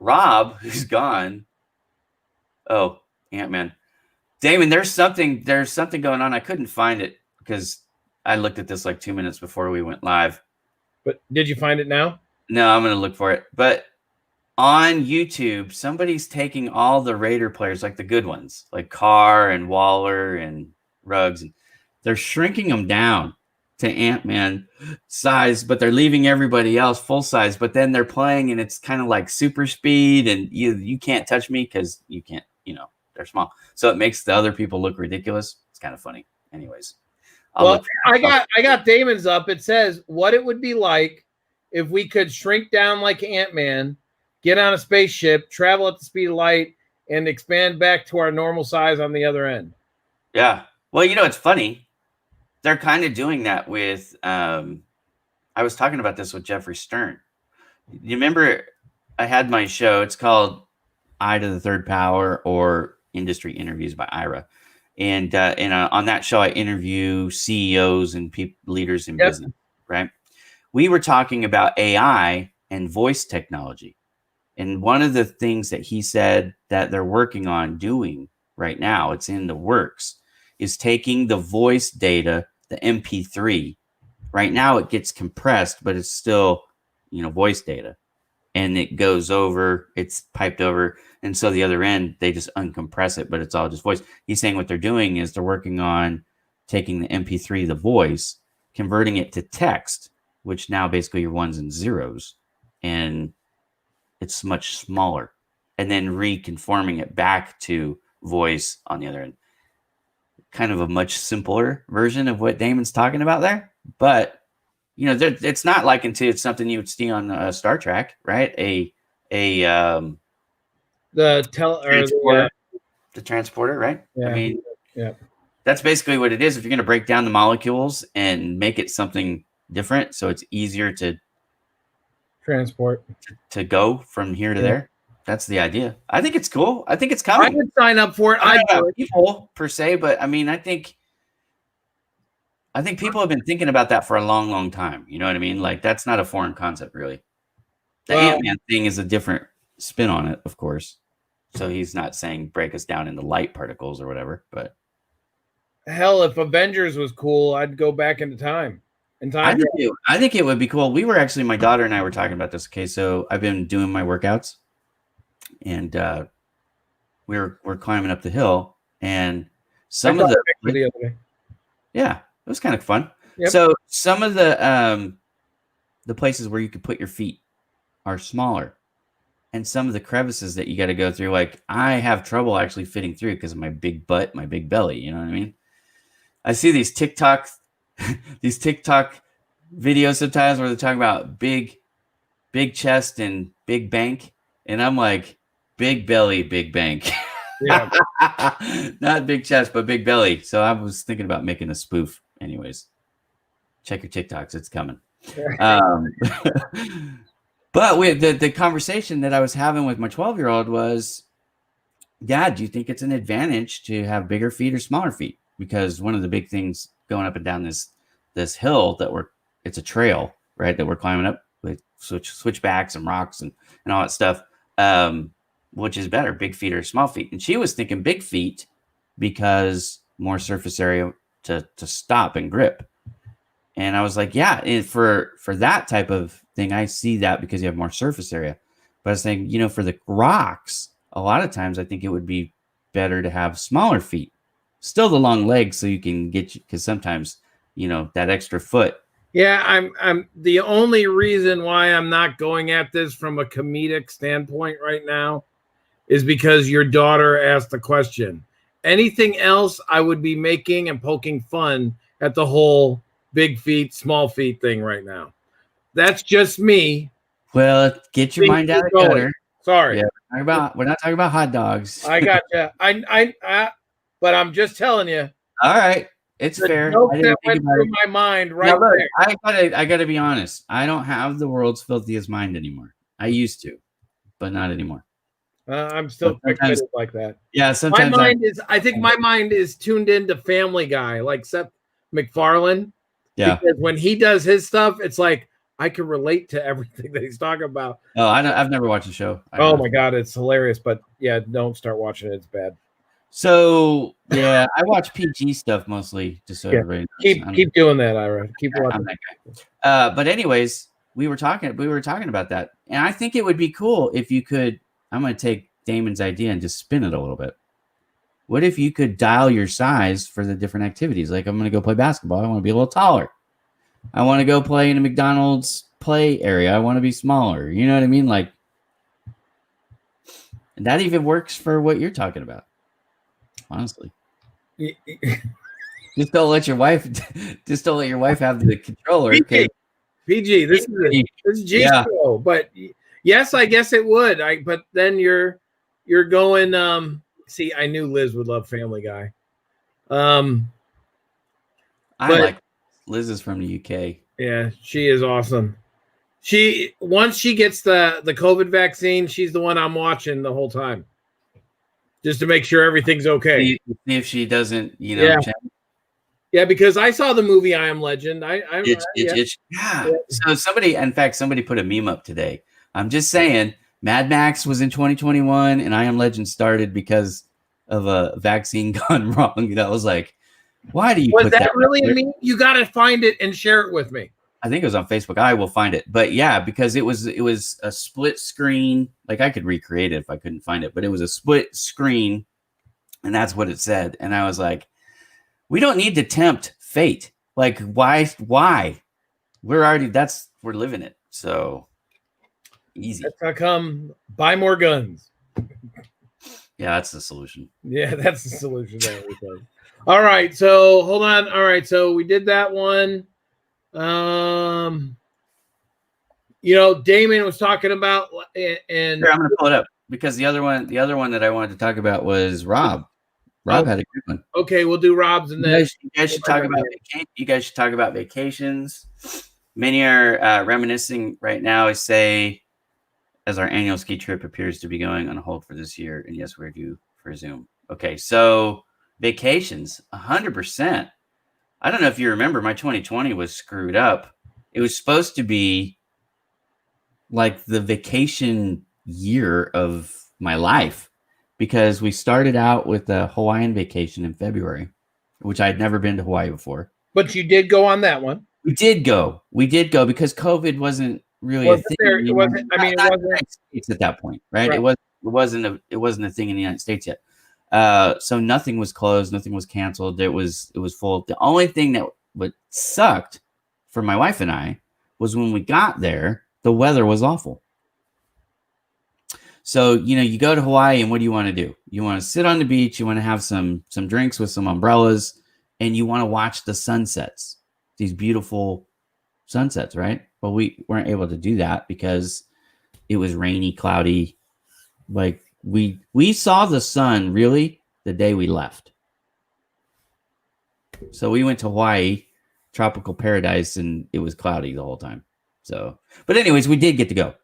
Rob, who's gone. Oh, Ant-Man. Damon, there's something going on. I couldn't find it because I looked at this like 2 minutes before we went live. But did you find it now? No, I'm going to look for it. But on YouTube, somebody's taking all the Raider players, like the good ones, like Carr and Waller and Ruggs, and they're shrinking them down to Ant-Man size, but they're leaving everybody else full size. But then they're playing, and it's kind of like super speed, and you can't touch me because you can't, they're small. So it makes the other people look ridiculous. It's kind of funny. Anyways. I got Damon's up. It says what it would be like if we could shrink down like Ant-Man get on a spaceship, travel at the speed of light, and expand back to our normal size on the other end. Yeah. Well, it's funny. They're kind of doing that with. I was talking about this with Jeffrey Stern. You remember I had my show. It's called I to the Third Power or Industry Interviews by Ira. And on that show, I interview CEOs and leaders in business, right? We were talking about AI and voice technology. And one of the things that he said that they're working on doing right now, it's in the works, is taking the voice data, the MP3. Right now it gets compressed, but it's still, voice data. And it goes over, it's piped over. And so the other end, they just uncompress it, but it's all just voice. He's saying what they're doing is they're working on taking the MP3, the voice, converting it to text, which now basically are ones and zeros. And it's much smaller. And then reconforming it back to voice on the other end. Kind of a much simpler version of what Damon's talking about there. But it's not like it's something you would see on Star Trek, right? The transporter, right? Yeah. I mean, that's basically what it is. If you're going to break down the molecules and make it something different, so it's easier to transport to go from here to there. That's the idea. I think it's cool. I think it's coming. I would sign up for it. I don't know people per se, but I mean, I think people have been thinking about that for a long, long time. You know what I mean? Like, that's not a foreign concept, really. The Ant-Man thing is a different spin on it, of course. So he's not saying break us down into light particles or whatever. But hell, if Avengers was cool, I'd go back into time. I think it would be cool. We were actually, my daughter and I were talking about this. Okay, so I've been doing my workouts, and we're climbing up the hill, and some of the yeah. It was kind of fun. Yep. So some of the places where you could put your feet are smaller, and some of the crevices that you got to go through, like I have trouble actually fitting through because of my big butt, my big belly. You know what I mean? I see these TikTok videos sometimes where they're talking about big chest and big bank, and I'm like, big belly, big bank. Yeah. Not big chest, but big belly. So I was thinking about making a spoof. Anyways, check your TikToks. It's coming. But with the conversation that I was having with my 12-year-old was, Dad, do you think it's an advantage to have bigger feet or smaller feet? Because one of the big things going up and down this hill it's a trail, right, that we're climbing up with switchbacks and rocks and all that stuff. Which is better, big feet or small feet? And she was thinking big feet because more surface area to stop and grip. And I was like, yeah, for that type of thing, I see that because you have more surface area. But I was saying, for the rocks, a lot of times I think it would be better to have smaller feet. Still the long legs so you can because sometimes, that extra foot. Yeah, I'm the only reason why I'm not going at this from a comedic standpoint right now is because your daughter asked the question. Anything else, I would be making and poking fun at the whole big feet, small feet thing right now. That's just me. Well, get your mind out of the gutter. Sorry. Yeah, we're not talking about hot dogs. I got you. I but I'm just telling you. All right. It's fair. I didn't think about it. My mind right there. I gotta be honest. I don't have the world's filthiest mind anymore. I used to, but not anymore. I'm still fixated like that. Yeah, sometimes I think my mind is tuned into Family Guy, like Seth MacFarlane. Yeah. Because when he does his stuff, it's like I can relate to everything that he's talking about. Oh, I've never watched the show. Oh my God, it's hilarious. But yeah, don't start watching it. It's bad. So yeah, I watch PG stuff mostly, just so everybody knows. Keep doing that, Ira. Keep watching. I'm that guy. But anyways, we were talking about that, and I think it would be cool if you could. I'm going to take Damon's idea and just spin it a little bit. What if you could dial your size for the different activities? Like, I'm going to go play basketball. I want to be a little taller. I want to go play in a McDonald's play area. I want to be smaller. You know what I mean? Like, that even works for what you're talking about. Honestly, just don't let your wife have the controller. PG, this is G show, but Yes, I guess it would. But then you're going. See, I knew Liz would love Family Guy. I But like Liz is from the UK. yeah, she is awesome. Once she gets the COVID vaccine, she's the one I'm watching the whole time, just to make sure everything's okay. See if she doesn't, Yeah. Yeah, because I saw the movie I Am Legend. Yeah. So somebody put a meme up today. I'm just saying, Mad Max was in 2021, and I Am Legend started because of a vaccine gone wrong. I was like, why do you was put that really a meme? You got to find it and share it with me. I think it was on Facebook. I will find it. But yeah, because it was a split screen. Like I could recreate it if I couldn't find it, but it was a split screen, and that's what it said. And I was like, we don't need to tempt fate. Like, why? We're living it. So easy. That's how come buy more guns. Yeah, that's the solution. Yeah, that's the solution. All right. So hold on. All right. So we did that one. Damon was talking about, and here, I'm gonna pull it up because the other one that I wanted to talk about was Rob. Rob had a good one. Okay, we'll do Rob's, and then you guys should talk about vacations. Many are reminiscing right now. I say, as our annual ski trip appears to be going on hold for this year, and yes, we're due for Zoom. Okay, so vacations, 100%. I don't know if you remember, my 2020 was screwed up. It was supposed to be like the vacation year of my life, because we started out with a Hawaiian vacation in February, which I had never been to Hawaii before. But you did go on that one. We did go because COVID wasn't really a thing. It wasn't at that point, right? It wasn't a thing in the United States yet. So nothing was closed, nothing was canceled. It was full. The only thing that sucked for my wife and I was when we got there, the weather was awful. So, you go to Hawaii and what do you want to do? You want to sit on the beach, you want to have some drinks with some umbrellas, and you want to watch the sunsets, these beautiful sunsets, right? Well, we weren't able to do that because it was rainy, cloudy. Like we saw the sun really the day we left. So we went to Hawaii, tropical paradise, and it was cloudy the whole time. So, but anyways, we did get to go.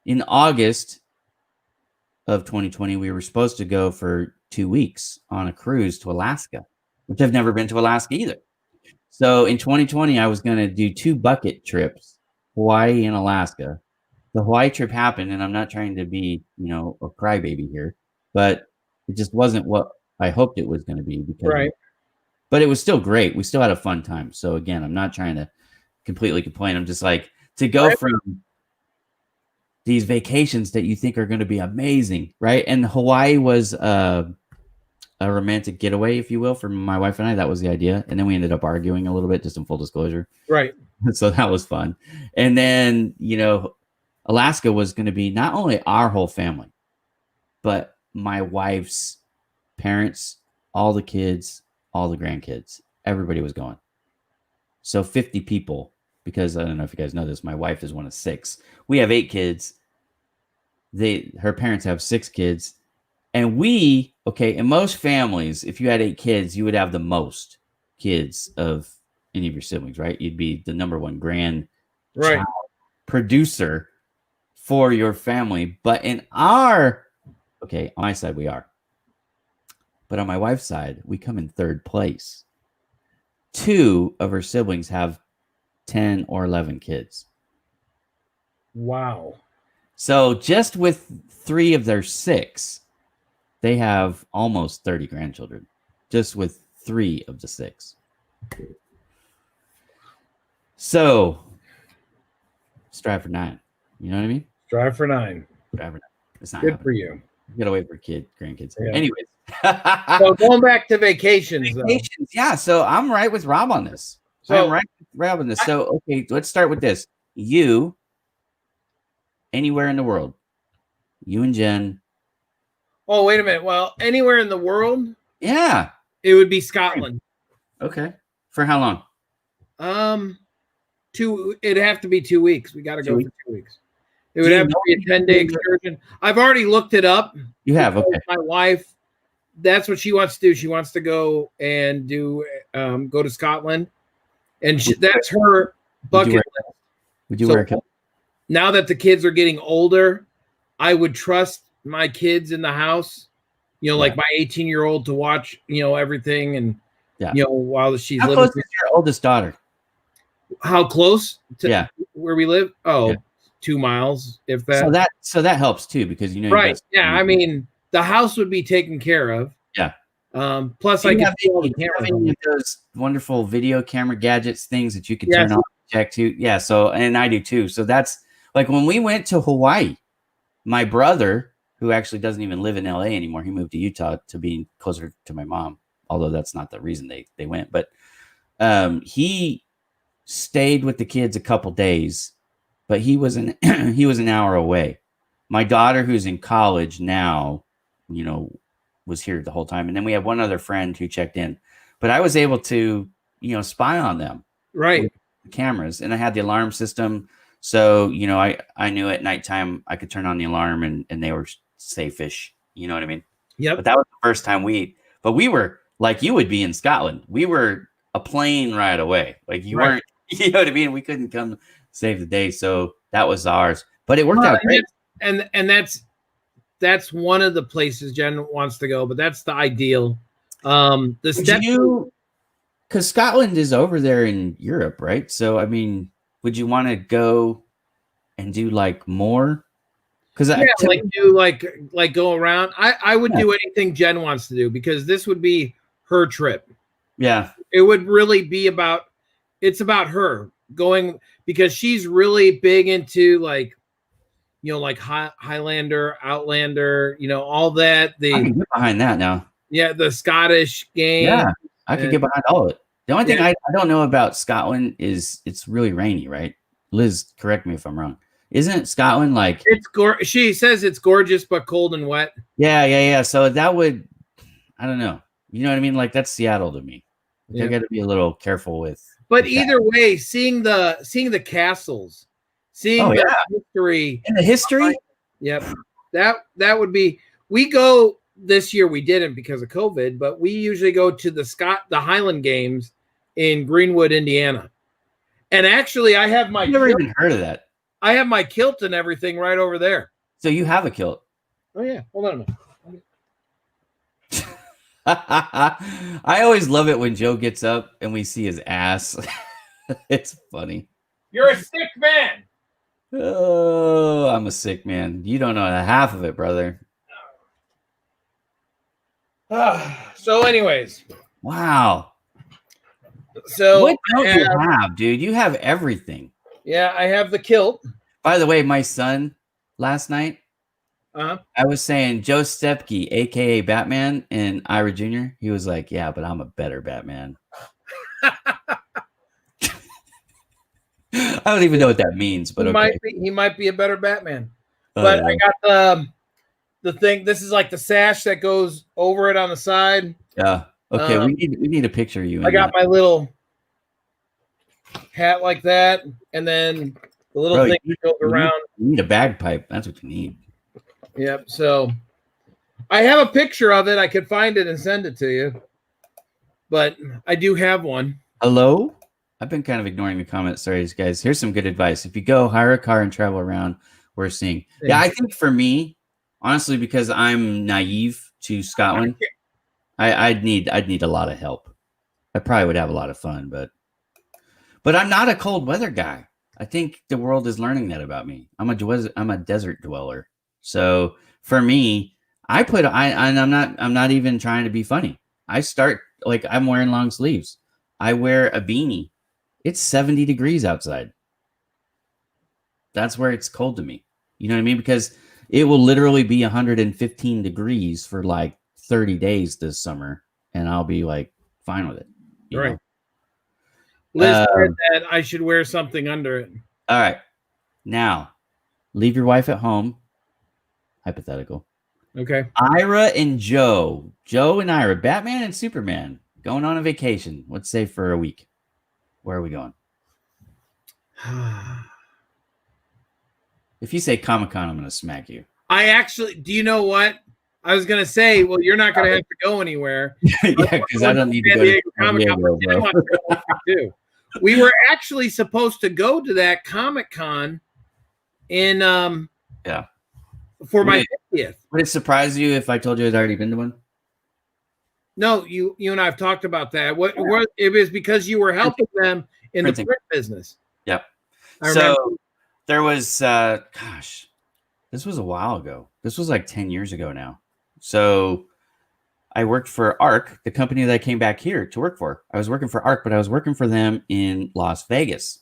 In August of 2020, we were supposed to go for 2 weeks on a cruise to Alaska, which I've never been to Alaska either. So in 2020, I was going to do 2 bucket trips, Hawaii and Alaska. The Hawaii trip happened, and I'm not trying to be, a crybaby here, but it just wasn't what I hoped it was going to be. But it was still great. We still had a fun time. So again, I'm not trying to completely complain. I'm just like, to go from these vacations that you think are going to be amazing, right? And Hawaii was a romantic getaway, if you will, for my wife and I. That was the idea. And then we ended up arguing a little bit, just in full disclosure. Right. So that was fun. And then, Alaska was going to be not only our whole family, but my wife's parents, all the kids, all the grandkids. Everybody was going. So 50 people, because I don't know if you guys know this, my wife is one of 6. We have 8 kids. Her parents have 6 kids. And in most families, if you had 8 kids, you would have the most kids of any of your siblings, right? You'd be the number one child producer for your family. But on my side, we are. But on my wife's side, we come in 3rd place. 2 of her siblings have 10 or 11 kids. Wow. So just with 3 of their 6, they have almost 30 grandchildren. Just with 3 of the 6. So strive for 9. You know what I mean? Strive for 9. It's not good happening. for you. You gotta wait for grandkids. Yeah. Anyways. So going back to vacations. Yeah. So I'm right with Rob on this. So okay, let's start with this. You, anywhere in the world, you and Jen. Oh, wait a minute. Well, anywhere in the world? Yeah. It would be Scotland. Okay. For how long? It'd have to be 2 weeks. We got to go for 2 weeks. It would have to be a 10-day excursion. I've already looked it up. You have, okay. My wife, that's what she wants to do. She wants to go and go to Scotland, and that's her bucket list. Would you wear a kilt? Now that the kids are getting older, I would trust my kids in the house, like my 18-year-old to watch, everything, and while she's living. How close is your oldest daughter? How close to where we live? 2 miles, if that. So that helps too, because right. Yeah, I mean, the house would be taken care of. Yeah. Plus, I can see all the cameras. Those wonderful video camera gadgets, things that you can turn on, check to. Yeah. So, and I do too. So that's like when we went to Hawaii, my brother, who actually doesn't even live in LA anymore, he moved to Utah to be closer to my mom. Although that's not the reason they went, but he stayed with the kids a couple days, but he was an hour away. My daughter, who's in college now, was here the whole time. And then we have one other friend who checked in, but I was able to, spy on them. Right. With the cameras, and I had the alarm system. So, I knew at nighttime I could turn on the alarm and they were safe-ish. You know what I mean? Yeah. But that was the first time we were like you would be in Scotland. We were a plane ride away. Like you weren't, you know what I mean? We couldn't come save the day. So that was ours, but it worked out great. And that's one of the places Jen wants to go, but that's the ideal. Because Scotland is over there in Europe, right? So, I mean, would you want to go and do like more? Because go around. I would do anything Jen wants to do, because this would be her trip. Yeah, it would really be about her going, because she's really big into Highlander, Outlander, all that. I can get behind that now. Yeah, the Scottish game. Yeah, I could get behind all of it. The only thing I don't know about Scotland is it's really rainy, right? Liz, correct me if I'm wrong. Isn't Scotland like it's she says it's gorgeous but cold and wet. Yeah. So that would, I don't know. You know what I mean? Like that's Seattle to me. I got to be a little careful with. But either way, seeing the castles, seeing the history and the history. Yep, that would be. We go this year. We didn't because of COVID, but we usually go to the Highland Games in Greenwood, Indiana. And actually, I have I've never even heard of that. I have my kilt and everything right over there. So you have a kilt? Oh yeah. Hold on a minute. I always love it when Joe gets up and we see his ass. It's funny. You're a sick man. Oh, I'm a sick man. You don't know half of it, brother. So anyways. Wow. So what don't you have, dude? You have everything. Yeah, I have the kilt. By the way, my son last night, I was saying Joe Stepke, aka Batman, and Ira Jr. He was like, "Yeah, but I'm a better Batman." I don't even know what that means, but he might be a better Batman. But I got the thing. This is like the sash that goes over it on the side. Yeah. Okay. We need a picture of you. I got my little hat like that, and then the little thing that goes around. You need a bagpipe. That's what you need. Yep. So I have a picture of it. I could find it and send it to you. But I do have one. Hello? I've been kind of ignoring the comments. Sorry, guys. Here's some good advice. If you go hire a car and travel around, we're seeing. Yeah, I think for me, honestly, because I'm naive to Scotland, I'd need a lot of help. I probably would have a lot of fun, but I'm not a cold weather guy. I think the world is learning that about me. I'm a desert dweller. So for me, I'm not even trying to be funny. I start like I'm wearing long sleeves. I wear a beanie. It's 70 degrees outside. That's where it's cold to me. You know what I mean? Because it will literally be 115 degrees for like 30 days this summer, and I'll be like fine with it. Right. Know? Liz said that I should wear something under it. All right. Now, leave your wife at home. Hypothetical. Okay. Ira and Joe and Ira, Batman and Superman, going on a vacation. Let's say for a week. Where are we going? If you say Comic-Con, I'm going to smack you. I actually, do you know what? I was gonna say, well, you're not gonna have to go anywhere. Yeah, because I don't need to go to San Diego, bro. Too. We were actually supposed to go to that Comic-Con in for my 50th. Would it surprise you if I told you I'd already been to one? No, you and I have talked about that. What it was because you were helping them in the print business. Yep. So there was gosh, this was a while ago. This was like 10 years ago now. So I worked for ARC, the company that I came back here to work for. I was working for ARC, but I was working for them in Las Vegas.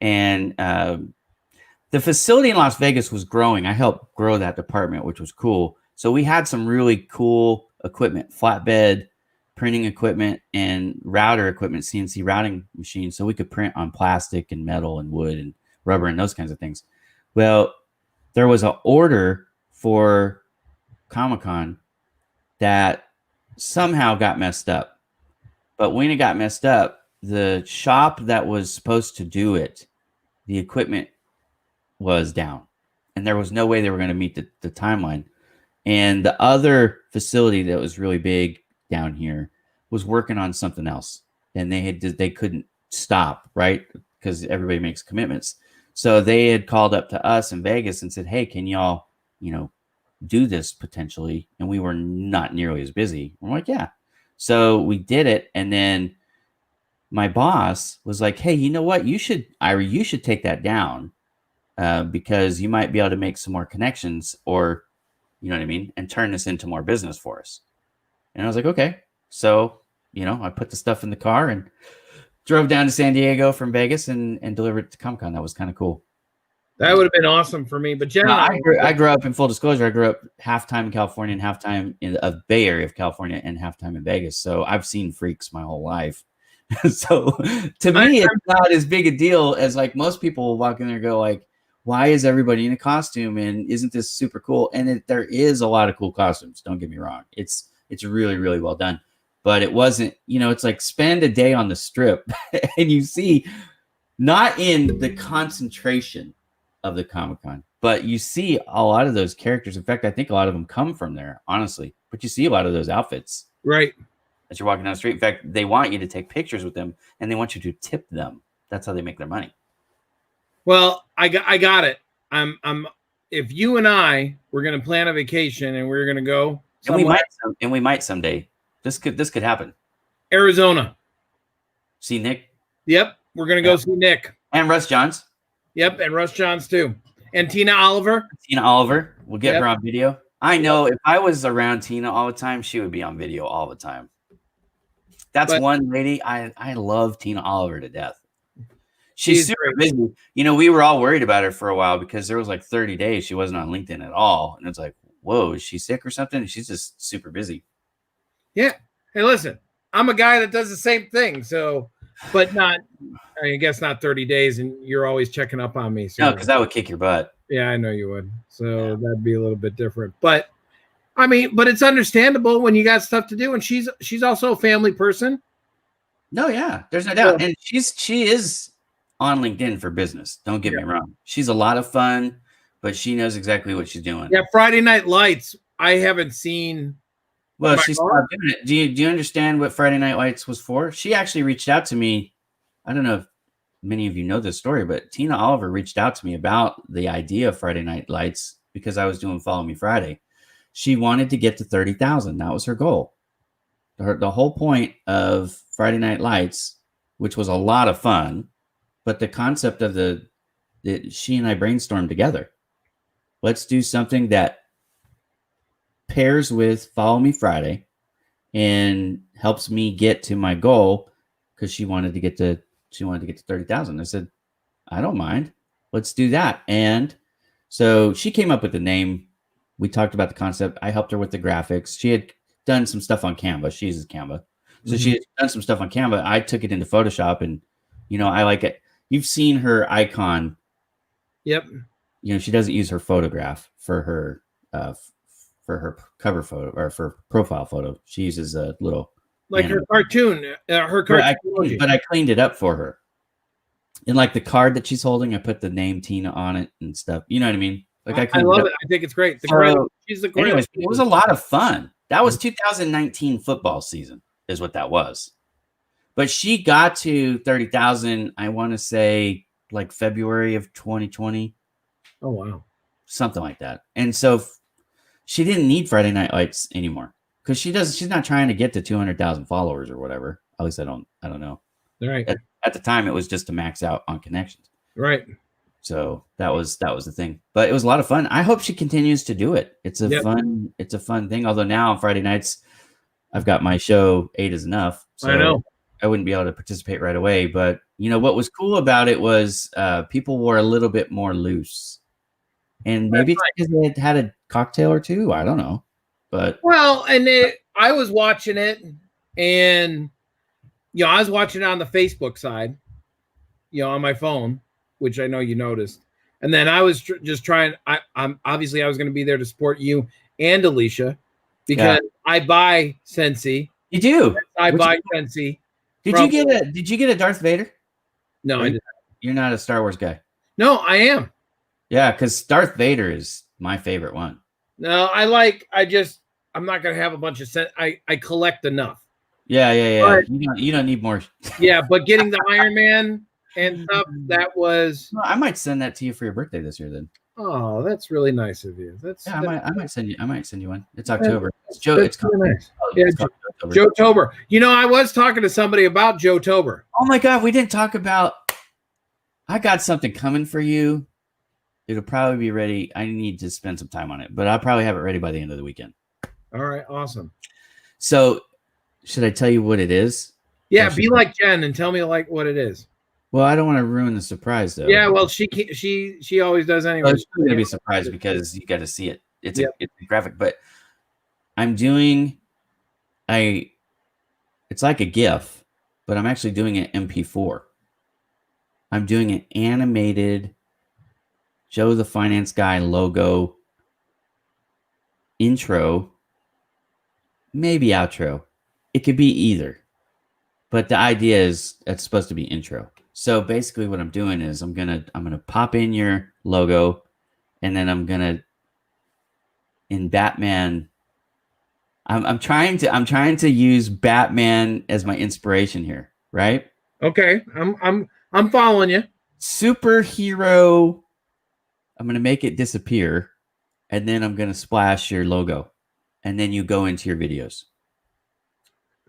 And the facility in Las Vegas was growing. I helped grow that department, which was cool. So we had some really cool equipment, flatbed printing equipment and router equipment, CNC routing machines. So we could print on plastic and metal and wood and rubber and those kinds of things. Well, there was an order for Comic-Con that somehow got messed up. But when it got messed up, the shop that was supposed to do it, the equipment was down. And there was no way they were going to meet the timeline. And the other facility that was really big down here was working on something else. And they couldn't stop, right? Because everybody makes commitments. So they had called up to us in Vegas and said, hey, can y'all, do this potentially? And we were not nearly as busy. We're like, yeah. So we did it. And then my boss was like, hey, you know what? Ira, you should take that down because you might be able to make some more connections or, you know what I mean? And turn this into more business for us. And I was like, okay. So, I put the stuff in the car and drove down to San Diego from Vegas and delivered it to Comic-Con. That was kind of cool. That would have been awesome for me. But generally, I grew up in full disclosure. I grew up half-time in California and half-time in the Bay Area of California and half-time in Vegas. So I've seen freaks my whole life. So to me, it's not as big a deal as like most people will walk in there and go like, why is everybody in a costume? And isn't this super cool? And there is a lot of cool costumes. Don't get me wrong. It's really, really well done. But it wasn't, it's like spend a day on the strip and you see not in the concentration of the Comic-Con, but you see a lot of those characters. In fact, I think a lot of them come from there, honestly. But you see a lot of those outfits. Right. As you're walking down the street. In fact, they want you to take pictures with them and they want you to tip them. That's how they make their money. Well, I got it. If you and I were going to plan a vacation and we're going to go somewhere, and we might someday. This could happen. Arizona. See Nick? Yep. We're going to go see Nick. And Russ Johns. Yep. And Russ Johns too. And Tina Oliver. We'll get her on video. I know if I was around Tina all the time, she would be on video all the time. That's one lady. I love Tina Oliver to death. She's super busy. We were all worried about her for a while because there was like 30 days she wasn't on LinkedIn at all. And it's like, whoa, is she sick or something? She's just super busy. Yeah. Hey, listen, I'm a guy that does the same thing. So, but not, I guess not 30 days. And you're always checking up on me. So. No, because that would kick your butt. Yeah, I know you would. So that'd be a little bit different. But but it's understandable when you got stuff to do. And she's also a family person. No, yeah, there's no doubt. And she is on LinkedIn for business. Don't get me wrong. She's a lot of fun, but she knows exactly what she's doing. Yeah, Friday Night Lights, I haven't seen. Well, she's not doing it. Do you understand what Friday Night Lights was for? She actually reached out to me. I don't know if many of you know this story, but Tina Oliver reached out to me about the idea of Friday Night Lights because I was doing Follow Me Friday. She wanted to get to 30,000. That was her goal. The whole point of Friday Night Lights, which was a lot of fun, but the concept of she and I brainstormed together. Let's do something that pairs with Follow Me Friday and helps me get to my goal because she wanted to get to 30,000. I said, I don't mind. Let's do that. And so she came up with the name. We talked about the concept. I helped her with the graphics. She had done some stuff on Canva. She uses Canva. So she had done some stuff on Canva. I took it into Photoshop and, I like it. You've seen her icon. Yep. She doesn't use her photograph for her cover photo or for profile photo. She uses a little her cartoon. But I cleaned it up for her. And like the card that she's holding, I put the name Tina on it and stuff. You know what I mean? Like I love it. I think it's great. She's the great. Anyways, it was a lot of fun. That was 2019 football season, is what that was. But she got to 30,000. I want to say like February of 2020. Oh wow, something like that. And so she didn't need Friday Night Lights anymore because she's not trying to get to 200,000 followers or whatever. At least I don't know. Right. At the time, it was just to max out on connections. Right. So that was the thing. But it was a lot of fun. I hope she continues to do it. It's a fun thing. Although now on Friday nights, I've got my show 8 is Enough. So I know. I wouldn't be able to participate right away. But what was cool about it was people were a little bit more loose. And maybe it's because they had a cocktail or two. I don't know. But I was watching it, and I was watching it on the Facebook side, on my phone, which I know you noticed. And then I was just trying. I'm obviously I was going to be there to support you and Alicia because I buy Sensi. You do. I buy Sensi. Did you get a Darth Vader? No, I didn't. You're not a Star Wars guy. No, I am. Yeah, because Darth Vader is my favorite one. No, I'm not gonna have a bunch of I collect enough. Yeah. But, you don't need more. Yeah, but getting the Iron Man and stuff, that was. Well, I might send that to you for your birthday this year then. Oh, that's really nice of you. I might send you one. It's October. It's Joe. It's really nice. Joe Tober. I was talking to somebody about Joe Tober. Oh my God, we didn't talk about. I got something coming for you. It'll probably be ready. I need to spend some time on it, but I'll probably have it ready by the end of the weekend. All right, awesome. So, should I tell you what it is? Yeah, be like Jen and tell me what it is. Well, I don't want to ruin the surprise though. Yeah, well, she always does anyway. Well, it's going to be a surprise because you got to see it. It's a graphic, but I'm doing it's like a GIF, but I'm actually doing an MP4. I'm doing an animated Joe the Finance Guy logo intro, maybe outro. It could be either. But the idea is it's supposed to be intro. So basically what I'm doing is I'm gonna pop in your logo, and then I'm gonna in Batman. I'm trying to use Batman as my inspiration here, right? Okay. I'm following you. Superhero. I'm going to make it disappear, and then I'm going to splash your logo, and then you go into your videos.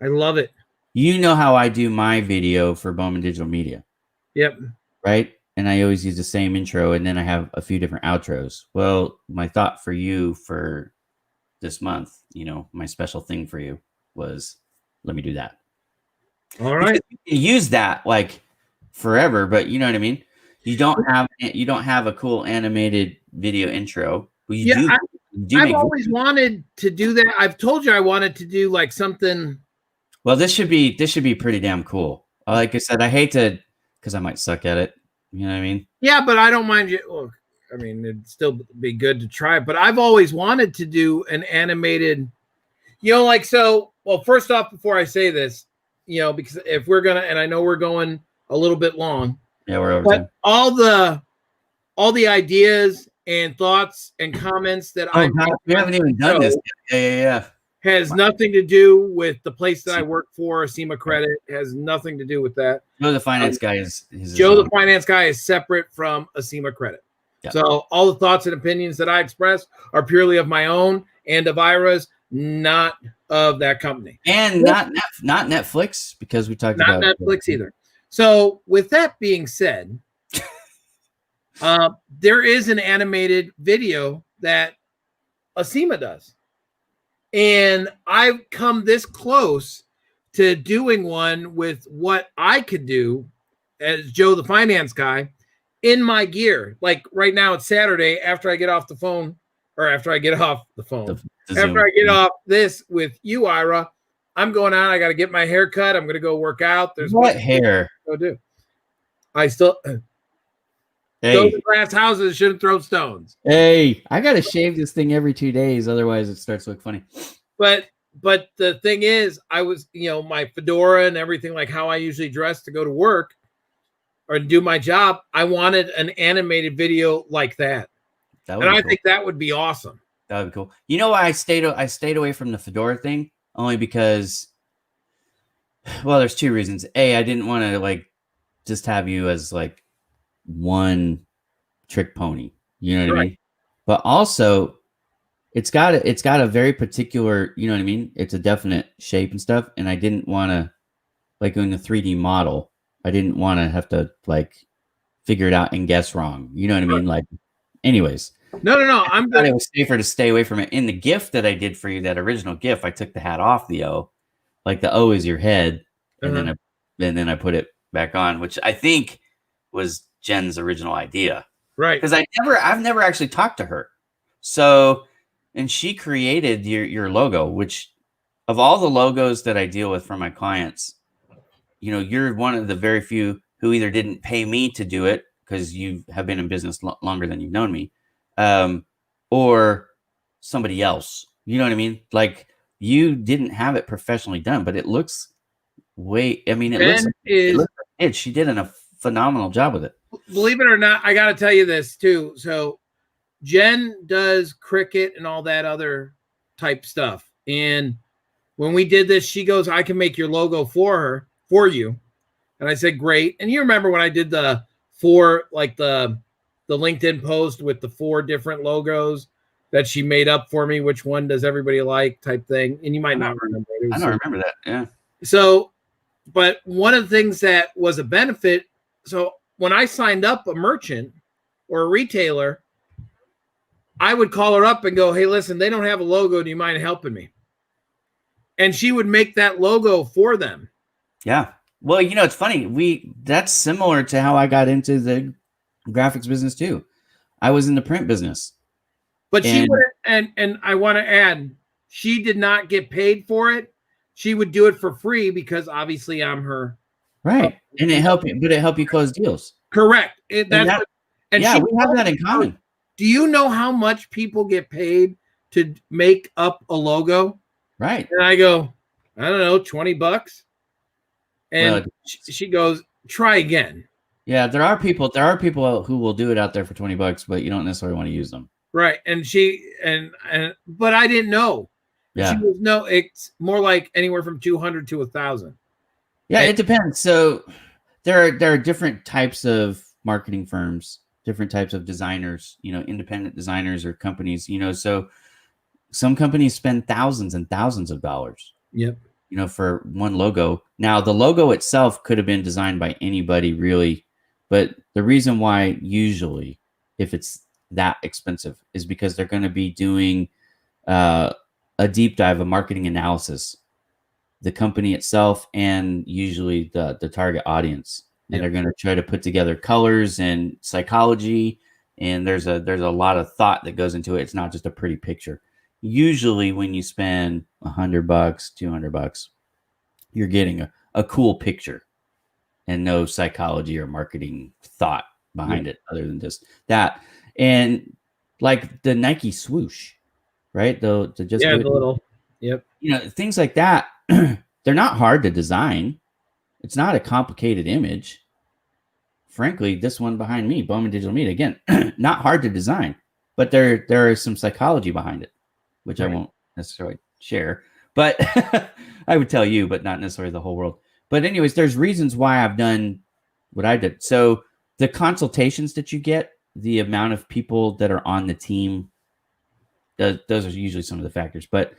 I love it. You know how I do my video for Bowman Digital Media. Yep. Right? And I always use the same intro, and then I have a few different outros. Well, my thought for you for this month, my special thing for you was, let me do that. All right. You use that like forever, but you know what I mean? You don't have a cool animated video intro. Well, I've always wanted to do that. I've told you I wanted to do like something. Well, this should be pretty damn cool. Like I said, I hate to because I might suck at it. You know what I mean? Yeah, but I don't mind you. Look, I mean, it'd still be good to try. But I've always wanted to do an animated. Well, first off, before I say this, because if we're gonna, and I know we're going a little bit long. Yeah, we're over. But all the ideas and thoughts and comments that we haven't even done this. Yeah. Has nothing to do with the place that I work for, SEMA Credit. Has nothing to do with that. Joe the Finance Guy is Joe the Finance Guy is separate from SEMA Credit. Yeah. So all the thoughts and opinions that I express are purely of my own and of Ira's, not of that company. And not Netflix, because we talked about not Netflix either. So with that being said, there is an animated video that SEMA does. And I've come this close to doing one with what I could do as Joe the Finance Guy in my gear. Like right now, it's Saturday after I get off the phone, or after I get off the phone, after I get off this with you, Ira, I'm going out. I got to get my hair cut. I'm going to go work out. There's what hair? Go do. I still those glass houses shouldn't throw stones. Hey, I got to shave this thing every 2 days. Otherwise it starts to look funny. But the thing is, I was, my fedora and everything, like how I usually dress to go to work or do my job, I wanted an animated video like that. That And would be I cool. think that would be awesome. That would be cool. You know why I stayed away from the fedora thing? Only because, well, there's two reasons. A, I didn't want to like just have you as like one trick pony. You know what I mean? But also, it's got a very particular, you know what I mean? It's a definite shape and stuff. And I didn't want to, like in the 3D model, I didn't want to have to like figure it out and guess wrong. You know what I mean? Like, anyways. No. I'm I thought good. it was safer to stay away from it. In the gift that I did for you, that original gift, I took the hat off the O. Like the O is your head, and then I put it back on, which I think was Jen's original idea. Right. Because I've never actually talked to her. So, and she created your logo, which of all the logos that I deal with for my clients, you know, you're one of the very few who either didn't pay me to do it because you have been in business longer than you've known me, or somebody else. You know what I mean? Like you didn't have it professionally done, but it looks I mean, it looks like it. She did a phenomenal job with it. Believe it or not, I got to tell you this too. So Jen does cricket and all that other type stuff. And when we did this, she goes, I can make your logo for you. And I said, great. And you remember when I did the LinkedIn post with the 4 different logos that she made up for me, which one does everybody like type thing. And you might not remember. I don't remember that. Yeah. So, but one of the things that was a benefit. So when I signed up a merchant or a retailer, I would call her up and go, hey, listen, they don't have a logo. Do you mind helping me? And she would make that logo for them. Yeah. Well, you know, it's funny. That's similar to how I got into the graphics business too. I was in the print business. But she would, and I want to add, she did not get paid for it. She would do it for free because obviously I'm her. Right. And it helped you close deals. Correct. We have that in common. Do you know how much people get paid to make up a logo? Right. And I go, I don't know, $20. And she goes, try again. Yeah, there are people who will do it out there for $20, but you don't necessarily want to use them. Right. And but I didn't know. Yeah. She goes, no, it's more like anywhere from 200 to 1,000. Yeah, it depends. So there are different types of marketing firms, different types of designers, you know, independent designers or companies, you know, so some companies spend thousands and thousands of dollars. Yep. You know, for one logo. Now, the logo itself could have been designed by anybody really, but the reason why usually, if it's that expensive, is because they're going to be doing a deep dive, a marketing analysis, the company itself, and usually the target audience. And they're going to try to put together colors and psychology, and there's a lot of thought that goes into it. It's not just a pretty picture. Usually when you spend $100, $200, you're getting a cool picture and no psychology or marketing thought behind it other than just that. And like the Nike swoosh, right? The little, you know, things like that, they're not hard to design. It's not a complicated image. Frankly, this one behind me, Bowman Digital Media, again, not hard to design, but there is some psychology behind it, which I won't necessarily share, but I would tell you, but not necessarily the whole world. But anyways, there's reasons why I've done what I did. So the consultations that you get, the amount of people that are on the team, those are usually some of the factors. But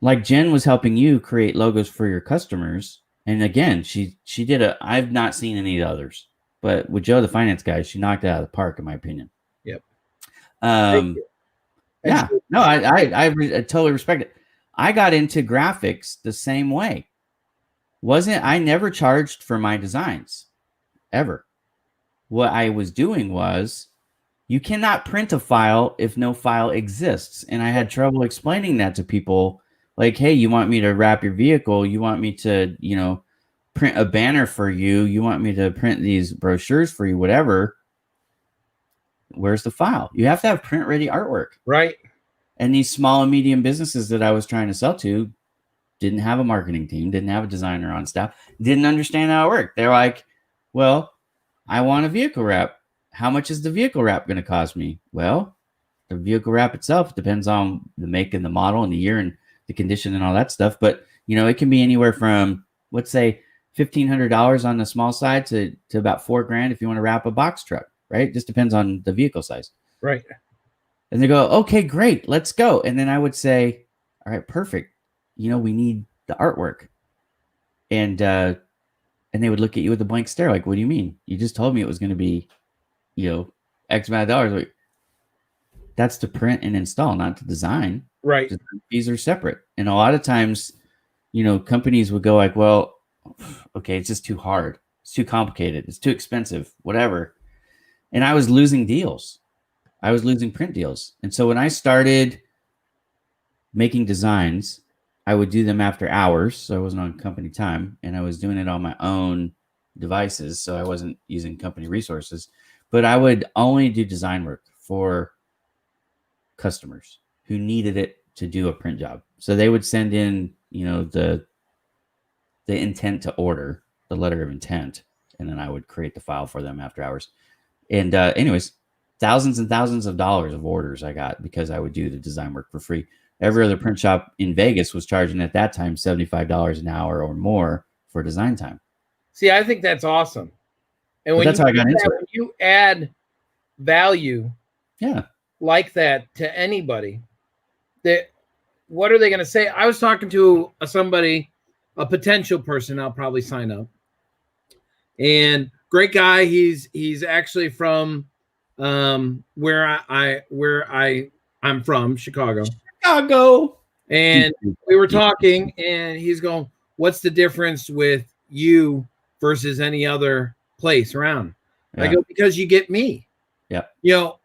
like Jen was helping you create logos for your customers. And again, she did I've not seen any others, but with Joe, the finance guy, she knocked it out of the park, in my opinion. Yep. Yeah, no, I totally respect it. I got into graphics the same way. I never charged for my designs ever. What I was doing was, you cannot print a file if no file exists. And I had trouble explaining that to people. Like, hey, you want me to wrap your vehicle? You want me to, you know, print a banner for you? You want me to print these brochures for you? Whatever. Where's the file? You have to have print ready artwork. Right. And these small and medium businesses that I was trying to sell to didn't have a marketing team, didn't have a designer on staff, didn't understand how it worked. They're like, Well, I want a vehicle wrap. How much is the vehicle wrap going to cost me? Well, the vehicle wrap itself depends on the make and the model and the year and the condition and all that stuff. But, it can be anywhere from, let's say, $1,500 on the small side to about $4,000 if you want to wrap a box truck, right? It just depends on the vehicle size. Right. And they go, okay, great, let's go. And then I would say, all right, perfect. We need the artwork. And they would look at you with a blank stare, like, what do you mean? You just told me it was going to be, X amount of dollars. Like, that's to print and install, not to design. Right. These are separate. And a lot of times, companies would go like, well, okay, it's just too hard. It's too complicated. It's too expensive, whatever. And I was losing deals. I was losing print deals. And so when I started making designs, I would do them after hours. So I wasn't on company time, and I was doing it on my own devices. So I wasn't using company resources, but I would only do design work for customers who needed it to do a print job. So they would send in, the intent to order, the letter of intent, and then I would create the file for them after hours. And anyways, thousands and thousands of dollars of orders I got because I would do the design work for free. Every other print shop in Vegas was charging at that time $75 an hour or more for design time. See, I think that's awesome. And that's how I got into it. When you add value, yeah, like that to anybody, what are they going to say? I was talking to somebody, a potential person. I'll probably sign up, and great guy. He's actually from where I'm from, Chicago. And we were talking, and he's going, what's the difference with you versus any other place around? Yeah. I go, because you get me. Yeah.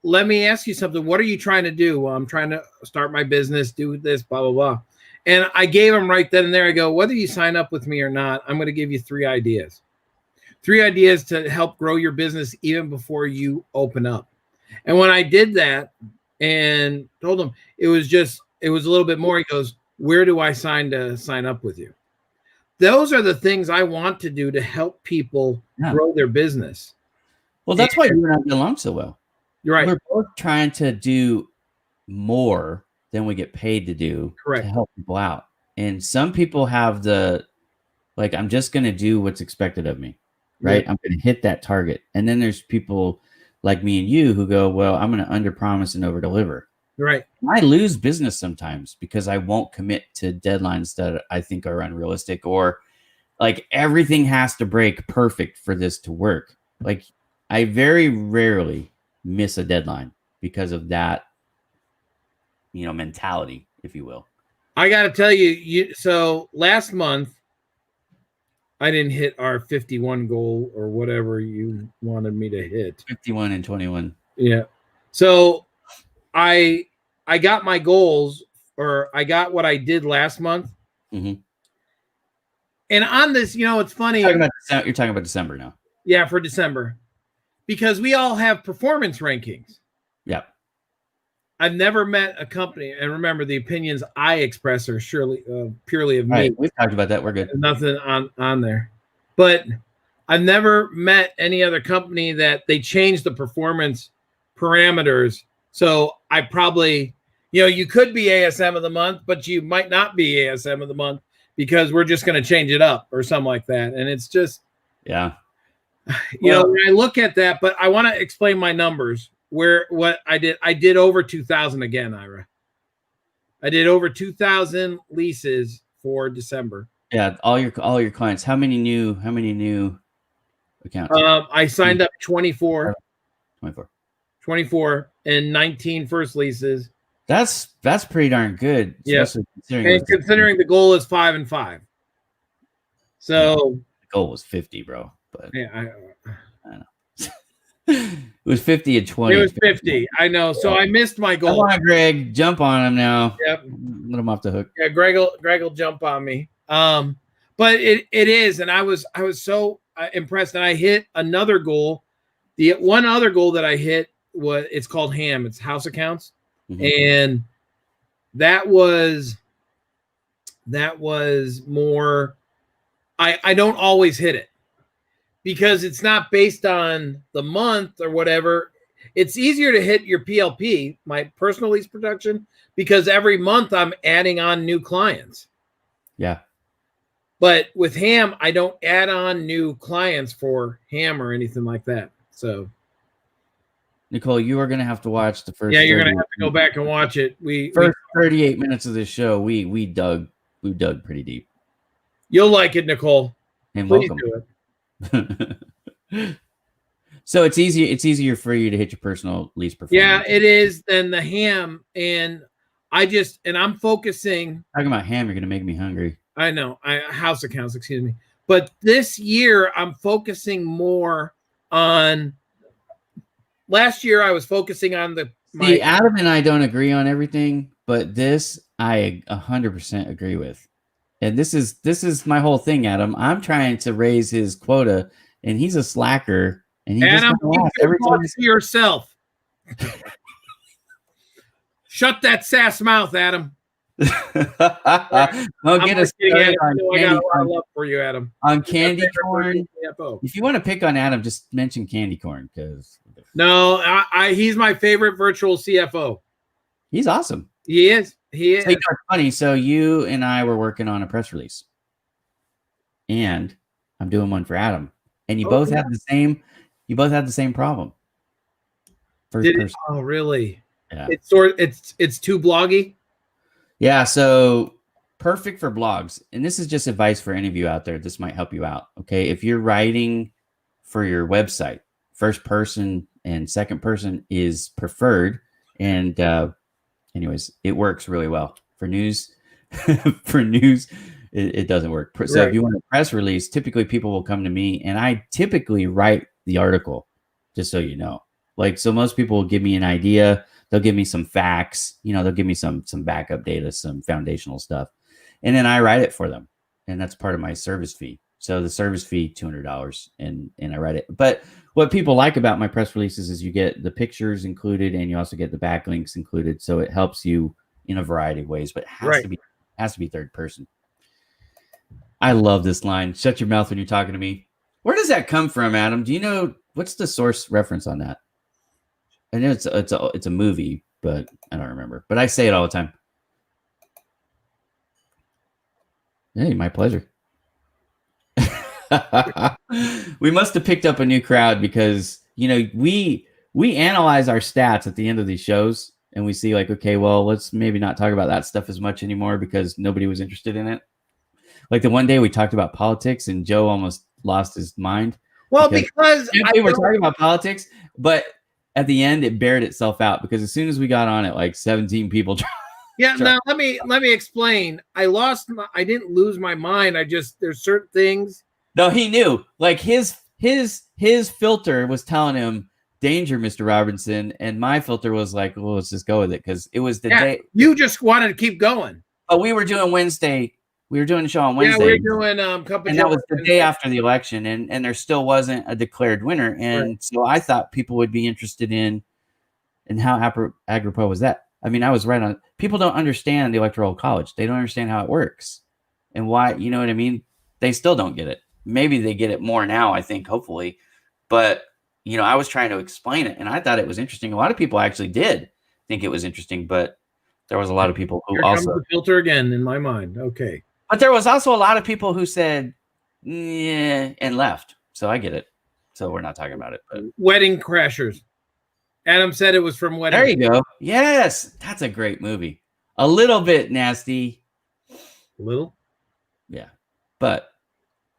Let me ask you something. What are you trying to do? Well, I'm trying to start my business, do this, blah, blah, blah. And I gave him right then and there. I go, whether you sign up with me or not, I'm going to give you 3 ideas. 3 ideas to help grow your business even before you open up. And when I did that and told him, it was a little bit more. He goes, where do I sign up with you? Those are the things I want to do to help people grow their business. Well, that's why you and I get along so well. You're right. We're both trying to do more than we get paid to do. Correct. To help people out. And some people have I'm just going to do what's expected of me, right? Yeah. I'm going to hit that target. And then there's people like me and you who go, well, I'm going to under promise and over deliver. Right. I lose business sometimes because I won't commit to deadlines that I think are unrealistic, or like everything has to break perfect for this to work. Like I very rarely miss a deadline because of that, mentality, if you will. I got to tell you, so last month I didn't hit our 51 goal or whatever you wanted me to hit. 51 and 21. Yeah. So I got my goals, or I got what I did last month. Mm-hmm. And on this, it's funny. You're talking about December now. Yeah, for December. Because we all have performance rankings. Yeah. I've never met a company, and remember, the opinions I express are surely purely of me. Right, we've talked about that. We're good. Nothing on there. But I've never met any other company that they changed the performance parameters. So I probably, you could be ASM of the month, but you might not be ASM of the month because we're just going to change it up or something like that. And it's just, yeah. When I look at that, but I want to explain my numbers. What I did over 2,000 again, Ira. I did over 2,000 leases for December. Yeah, all your clients. How many new accounts? I signed up 24 and 19 first leases. That's pretty darn good. Yeah, considering the goal is 5 and 5. So the goal was 50, bro. But yeah, I know. It was 50 and 20. It was 50. I know. So I missed my goal. Come on, Greg. Jump on him now. Yep. Let him off the hook. Yeah, Greg will jump on me. But it is, and I was so impressed, and I hit another goal. The one other goal that I hit it's called HAM. It's house accounts, and that was more. I don't always hit it because it's not based on the month or whatever. It's easier to hit your PLP, my personal lease production, because every month I'm adding on new clients. Yeah. But with Ham, I don't add on new clients for Ham or anything like that. So, Nicole, you are going to have to watch the first. Yeah, you're going to have to go back and watch it. First 38 minutes of this show, we dug pretty deep. You'll like it, Nicole. And Please welcome. do it. So it's easier for you to hit your personal lease performance. Yeah, it is than the Ham, and I'm focusing. Talking about Ham, you're going to make me hungry. I know. House accounts, excuse me. But this year, I'm focusing more on. Last year, I was focusing on Adam and I don't agree on everything, but this I 100% agree with. And this is my whole thing, Adam. I'm trying to raise his quota, and he's a slacker. And he Adam, just every time to yourself. Shut that sass mouth, Adam. Don't get us started on I got a lot of love for you, Adam. On candy corn. If you want to pick on Adam, just mention candy corn because no, he's my favorite virtual CFO. He's awesome. He is. He is. So, funny. So you and I were working on a press release, and I'm doing one for Adam, and you both had the same. You both had the same problem. First person. Oh, really? Yeah. It's too bloggy. Yeah. So perfect for blogs, and this is just advice for any of you out there. This might help you out. Okay, if you're writing for your website, first person and second person is preferred, and anyways, it works really well for news. For news, it doesn't work. So if you want a press release, typically people will come to me, and I typically write the article, just so you know. Like, so most people will give me an idea. They'll give me some facts. They'll give me some backup data, some foundational stuff, and then I write it for them, and that's part of my service fee. So the service fee, $200, and I write it. But what people like about my press releases is you get the pictures included, and you also get the backlinks included. So it helps you in a variety of ways, but it has to be third person. I love this line. Shut your mouth when you're talking to me. Where does that come from, Adam? Do you know what's the source reference on that? I know it's a movie, but I don't remember. But I say it all the time. Hey, my pleasure. We must have picked up a new crowd because we analyze our stats at the end of these shows, and we see like, okay, well, let's maybe not talk about that stuff as much anymore because nobody was interested in it. Like the one day we talked about politics, and Joe almost lost his mind. Well, because we were talking about politics, but at the end it bared itself out because as soon as we got on it, like 17 people. Yeah. Now let me explain. I didn't lose my mind. There's certain things. No, he knew. Like his filter was telling him, danger, Mr. Robinson, and my filter was like, well, let's just go with it because it was the day. You just wanted to keep going. Oh, we were doing Wednesday. We were doing a show on Wednesday. Yeah, we were doing Cup of and that was the day after the election, and there still wasn't a declared winner. And so I thought people would be interested in how apropos was that. I mean, I was right on. People don't understand the Electoral College. They don't understand how it works and why. You know what I mean? They still don't get it. Maybe they get it more now, I think, hopefully. But, I was trying to explain it, and I thought it was interesting. A lot of people actually did think it was interesting, but there was a lot of people who also... Here comes the filter again in my mind. Okay. But there was also a lot of people who said, yeah, and left. So I get it. So we're not talking about it. But Wedding Crashers. Adam said it was from Wedding. There you go. Yes. That's a great movie. A little bit nasty. A little? Yeah. But,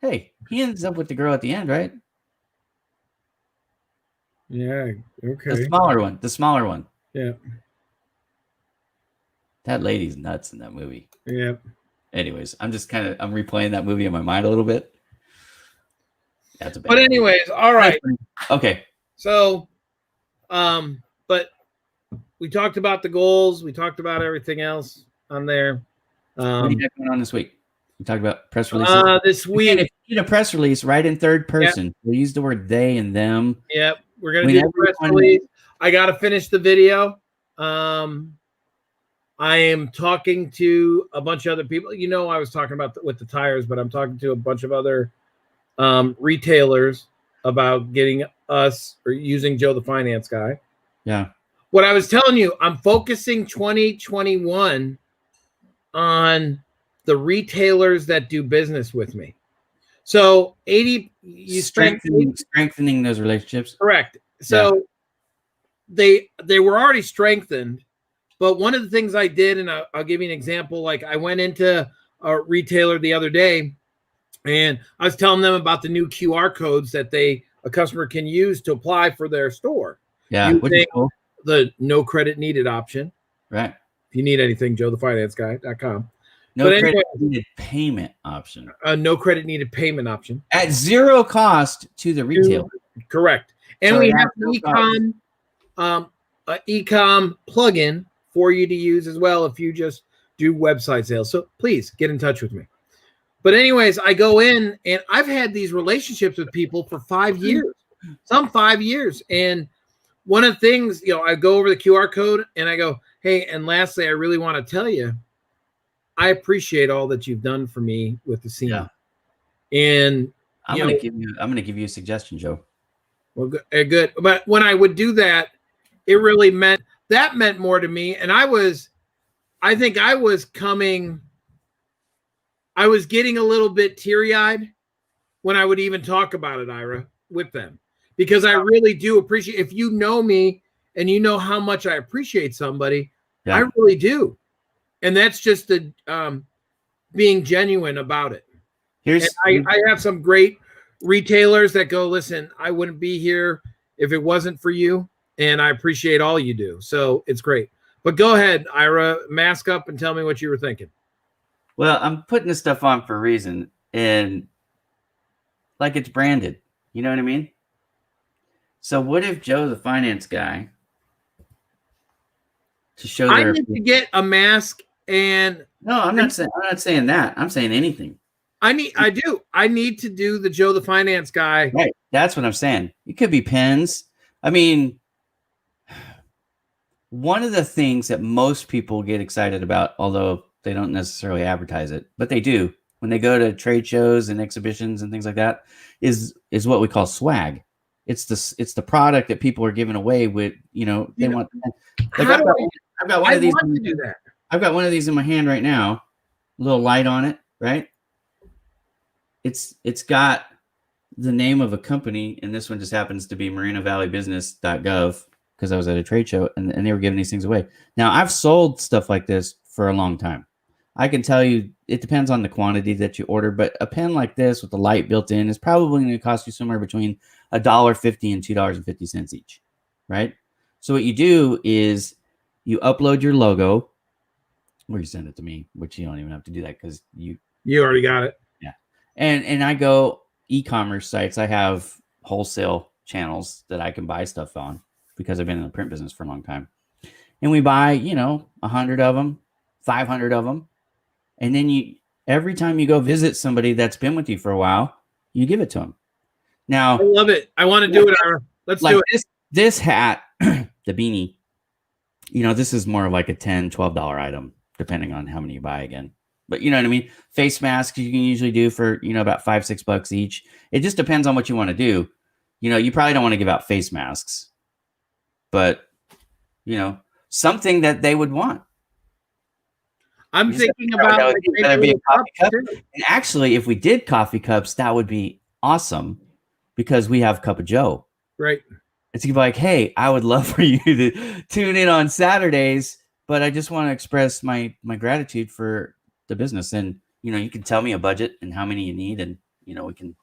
hey, he ends up with the girl at the end, right? Yeah. Okay. The smaller one. Yeah. That lady's nuts in that movie. Yeah. Anyways, I'm replaying that movie in my mind a little bit. That's a bad But anyways, all right. Okay. So, but we talked about the goals. We talked about everything else on there. What do you got going on this week? We talked about press releases. This week, if you need a press release, write in third person. Yep. We'll use the word they and them. Yep, we're gonna do the press release. I gotta finish the video. I am talking to a bunch of other people. I was talking about with the tires, but I'm talking to a bunch of other retailers about getting us or using Joe the Finance Guy. Yeah. What I was telling you, I'm focusing 2021 on the retailers that do business with me. So 80, you strengthening those relationships. Correct. So they were already strengthened, but one of the things I did, and I'll give you an example. Like I went into a retailer the other day, and I was telling them about the new QR codes that a customer can use to apply for their store. Yeah, which is cool. The no credit needed option. Right. If you need anything, joethefinanceguy.com. No credit needed payment option. No credit needed payment option. At zero cost to the retailer. Correct. And so we have an e-com plugin for you to use as well if you just do website sales. So please get in touch with me. But anyways, I go in and I've had these relationships with people for 5 years, some 5 years. And one of the things, I go over the QR code and I go, hey, and lastly, I really want to tell you, I appreciate all that you've done for me with the scene. Yeah. And I'm going to give you a suggestion, Joe. Well, good. But when I would do that, it really meant more to me. And I was getting a little bit teary-eyed when I would even talk about it, Ira, with them, because I really do appreciate, if you know me and you know how much I appreciate somebody, I really do. And that's just the being genuine about it. I have some great retailers that go, listen, I wouldn't be here if it wasn't for you, and I appreciate all you do. So it's great. But go ahead, Ira, mask up and tell me what you were thinking. Well, I'm putting this stuff on for a reason, and like it's branded. You know what I mean? So what if Joe the Finance Guy to show I need to get a mask and I'm not saying that. I'm saying anything. I need to do the Joe the Finance Guy. Right. That's what I'm saying. It could be pens. I mean, one of the things that most people get excited about, although they don't necessarily advertise it, but they do when they go to trade shows and exhibitions and things like that, is what we call swag. It's the product that people are giving away with, they want. Like I've got one of these. To do that. I've got one of these in my hand right now. A little light on it, right? It's got the name of a company, and this one just happens to be MorenoValleyBusiness.gov because I was at a trade show and they were giving these things away. Now, I've sold stuff like this for a long time. I can tell you it depends on the quantity that you order, but a pen like this with the light built in is probably going to cost you somewhere between $1.50 and $2.50 each, right? So what you do is you upload your logo, or you send it to me, which you don't even have to do that because you already got it. Yeah. And I go e-commerce sites. I have wholesale channels that I can buy stuff on because I've been in the print business for a long time. And we buy, 100 of them, 500 of them. And then every time you go visit somebody that's been with you for a while, you give it to them. Now, I love it. I want to do it, Ira. Let's do it. This hat, the beanie, this is more of like a $10, $12 item, depending on how many you buy again. But you know what I mean? Face masks you can usually do for, about $5, $6 each. It just depends on what you want to do. You probably don't want to give out face masks, but, something that they would want. I'm thinking about be a coffee cup. And actually, if we did coffee cups, that would be awesome because we have Cup of Joe. Right. It's like, hey, I would love for you to tune in on Saturdays, but I just want to express my gratitude for the business. And, you can tell me a budget and how many you need, and, we can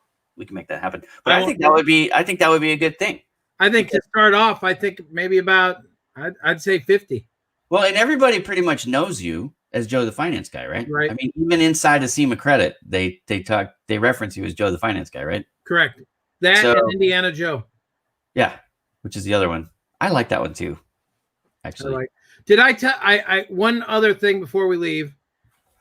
make that happen. But I think that would be a good thing. I think to start off, maybe about, I'd say 50. Well, and everybody pretty much knows you as Joe the Finance Guy, right? Right. I mean, even inside of SEMA Credit, they reference you as Joe the Finance Guy, right? Correct. That and Indiana Joe. Yeah, which is the other one. I like that one too. Actually, did I tell? I one other thing before we leave.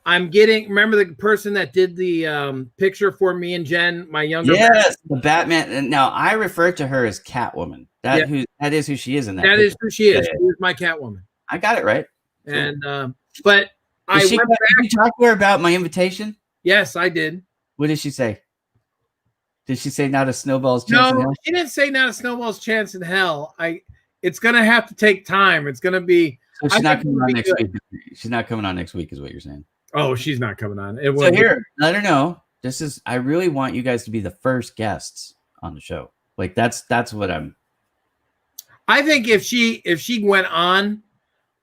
Remember the person that did the picture for me and Jen, my younger. Yes, the Batman. And now I refer to her as Catwoman. That is who she is in that. That picture. Is who she is. She is my Catwoman. I got it right. Cool. And but did you talk to her about my invitation? Yes, I did. What did she say? Did she say not a snowball's chance in No, hell? she didn't say not a snowball's chance in hell. It's gonna have to take time. It's gonna be. So I she's not think coming it'll on be next good. week. She's not coming on next week, is what you're saying. Oh, she's not coming on. It So won't be. here, let her know. I really want you guys to be the first guests on the show. Like that's what I'm. I think if she went on,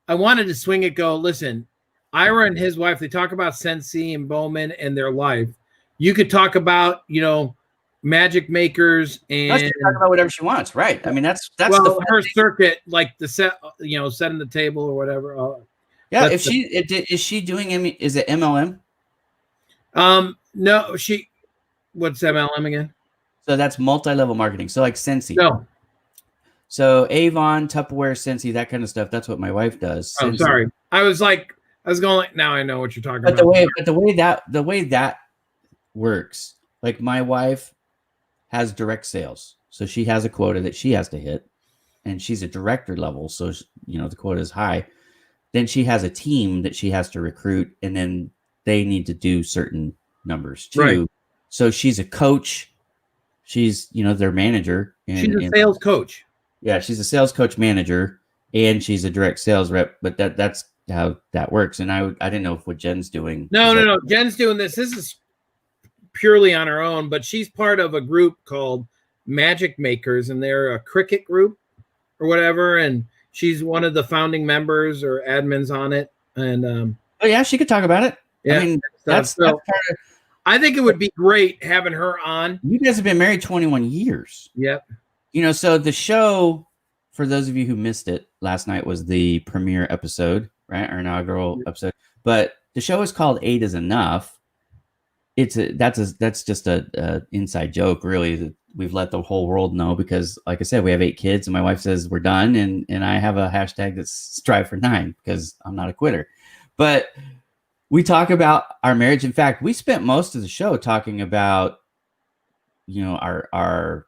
I wanted to swing it. Go listen, Ira and his wife. They talk about Sensi and Bowman and their life. You could talk about magic makers No, she and can talk about whatever she wants, right? I mean, that's well, the her circuit, like the set, setting the table or whatever. yeah. If she is she doing is it MLM? No, what's MLM again? So that's multi-level marketing. So like Sensi. No, So Avon, Tupperware, Sensi, that kind of stuff. That's what my wife does. I'm sorry. I was going like, now I know what you're talking But about. the way that works, like my wife has direct sales, so she has a quota that she has to hit, and she's a director level, so the quota is high. Then she has a team that she has to recruit, and then they need to do certain numbers too. Right. So she's a coach. She's their manager. She's a sales coach. Yeah, she's a sales coach manager, and she's a direct sales rep. But that's how that works. And I didn't know what Jen's doing. No. Jen's doing this. This is purely on her own, but she's part of a group called Magic Makers, and they're a cricket group or whatever. And she's one of the founding members or admins on it. And oh yeah, she could talk about it. Yeah, I mean, that's part of, I think it would be great having her on. You guys have been married 21 years. Yep. So the show, for those of you who missed it, last night was the premiere episode, right? Our inaugural episode. But the show is called 8 is Enough. That's just a inside joke, really, that we've let the whole world know because, like I said, we have 8 kids, and my wife says we're done, and I have a hashtag that's strive for 9 because I'm not a quitter. But we talk about our marriage. In fact, we spent most of the show talking about, our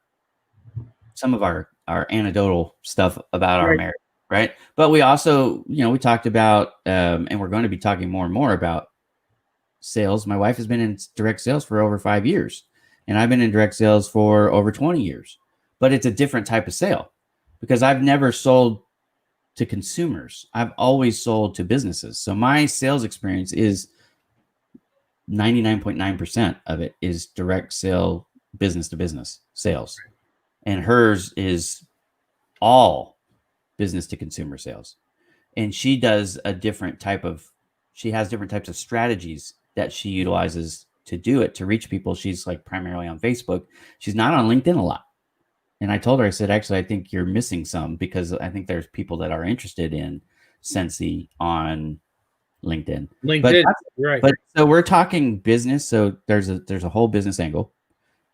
some of our anecdotal stuff about our marriage, right? But we also, we talked about, and we're going to be talking more and more about sales. My wife has been in direct sales for over 5 years, and I've been in direct sales for over 20 years. But it's a different type of sale because I've never sold to consumers. I've always sold to businesses. So my sales experience is 99.9% of it is direct sale, business to business sales. And hers is all business to consumer sales. And she does she has different types of strategies that she utilizes to do it, to reach people. She's like primarily on Facebook. She's not on LinkedIn a lot. And I told her, I said, actually, I think you're missing some because I think there's people that are interested in Sensi on LinkedIn. Right. But so we're talking business. So there's a whole business angle.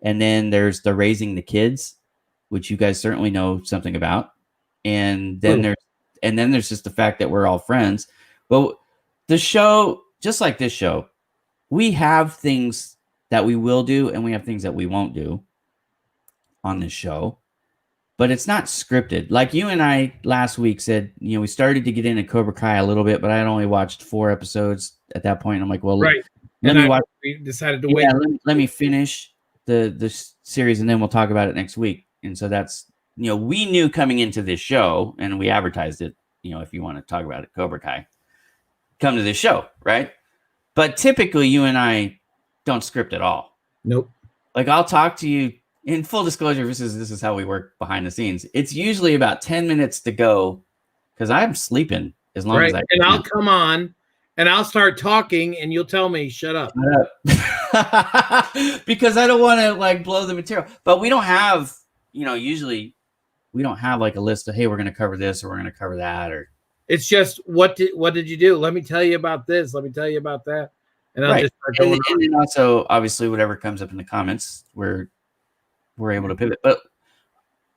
And then there's the raising the kids, which you guys certainly know something about. And then there's just the fact that we're all friends. But the show, just like this show, we have things that we will do and we have things that we won't do on this show, but it's not scripted. Like you and I last week said, we started to get into Cobra Kai a little bit, but I had only watched 4 episodes at that point. I'm like, well, right. We decided to wait. Let me finish the series and then we'll talk about it next week. And so that's, we knew coming into this show and we advertised it, if you want to talk about it, Cobra Kai, come to this show, right? But typically you and I don't script at all. Nope. Like I'll talk to you in full disclosure. This is how we work behind the scenes. It's usually about 10 minutes to go because I'm sleeping as long as I can. And I'll come on and I'll start talking and you'll tell me, shut up. Because I don't want to like blow the material. But we don't have, usually we don't have like a list of, hey, we're going to cover this or we're going to cover that, or it's just what did you do? Let me tell you about this. Let me tell you about that. And I'll just start going on. And then also obviously whatever comes up in the comments, we're able to pivot. But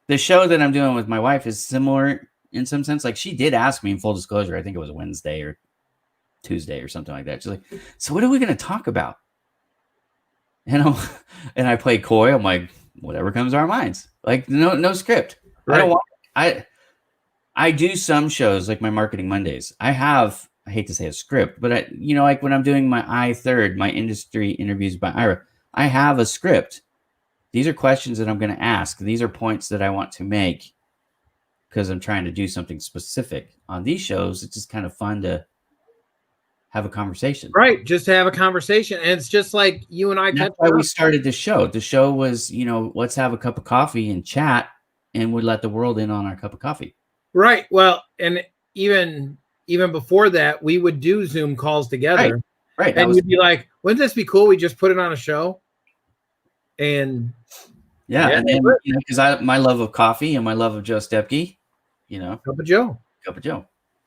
the show that I'm doing with my wife is similar in some sense. Like she did ask me in full disclosure, I think it was Wednesday or Tuesday or something like that. She's like, so what are we going to talk about? And I play coy. I'm like, whatever comes to our minds. Like no script. Right. I do some shows like my Marketing Mondays. I hate to say a script, but like when I'm doing my my industry interviews by Ira, I have a script. These are questions that I'm going to ask. These are points that I want to make because I'm trying to do something specific. On these shows, it's just kind of fun to have a conversation. Right. Just to have a conversation. And it's just like you and I. And that's why we started the show. The show was, let's have a cup of coffee and chat, and we let the world in on our cup of coffee. Right. Well, and even before that, we would do Zoom calls together. Right. And you'd be like, wouldn't this be cool? We just put it on a show. And and then because my love of coffee and my love of Joe Stepke, Cup of Joe.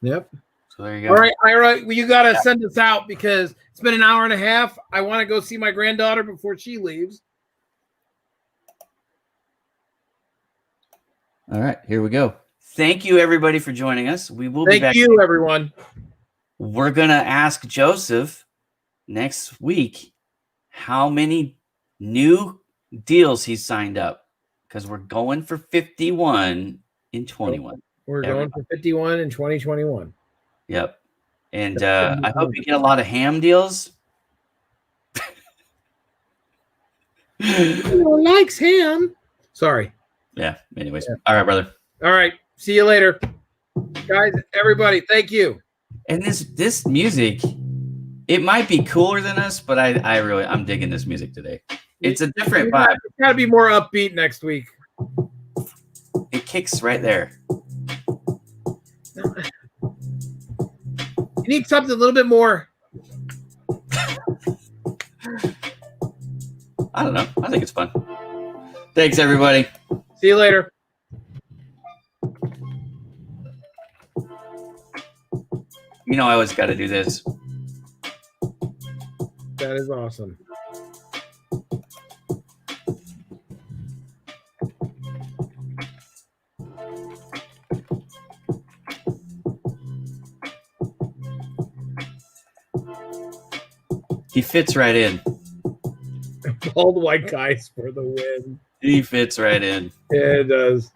Yep. So there you go. All right, Ira, you got to send us out because it's been an hour and a half. I want to go see my granddaughter before she leaves. All right, here we go. Thank you, everybody, for joining us. We will be back. Thank you, everyone. We're going to ask Joseph next week how many new deals he's signed up because we're going for 51 in 21. We're going for 51 in 2021. Yep. And I hope you get a lot of ham deals. Who likes ham? Sorry. Yeah. Anyways. Yeah. All right, brother. All right. See you later. Guys, everybody, thank you. And this music, it might be cooler than us, but I'm digging this music today. It's a different vibe. It's got to be more upbeat next week. It kicks right there. You need something a little bit more. I don't know. I think it's fun. Thanks, everybody. See you later. I always got to do this. That is awesome. He fits right in. Bald white guys for the win. He fits right in. Yeah, it does.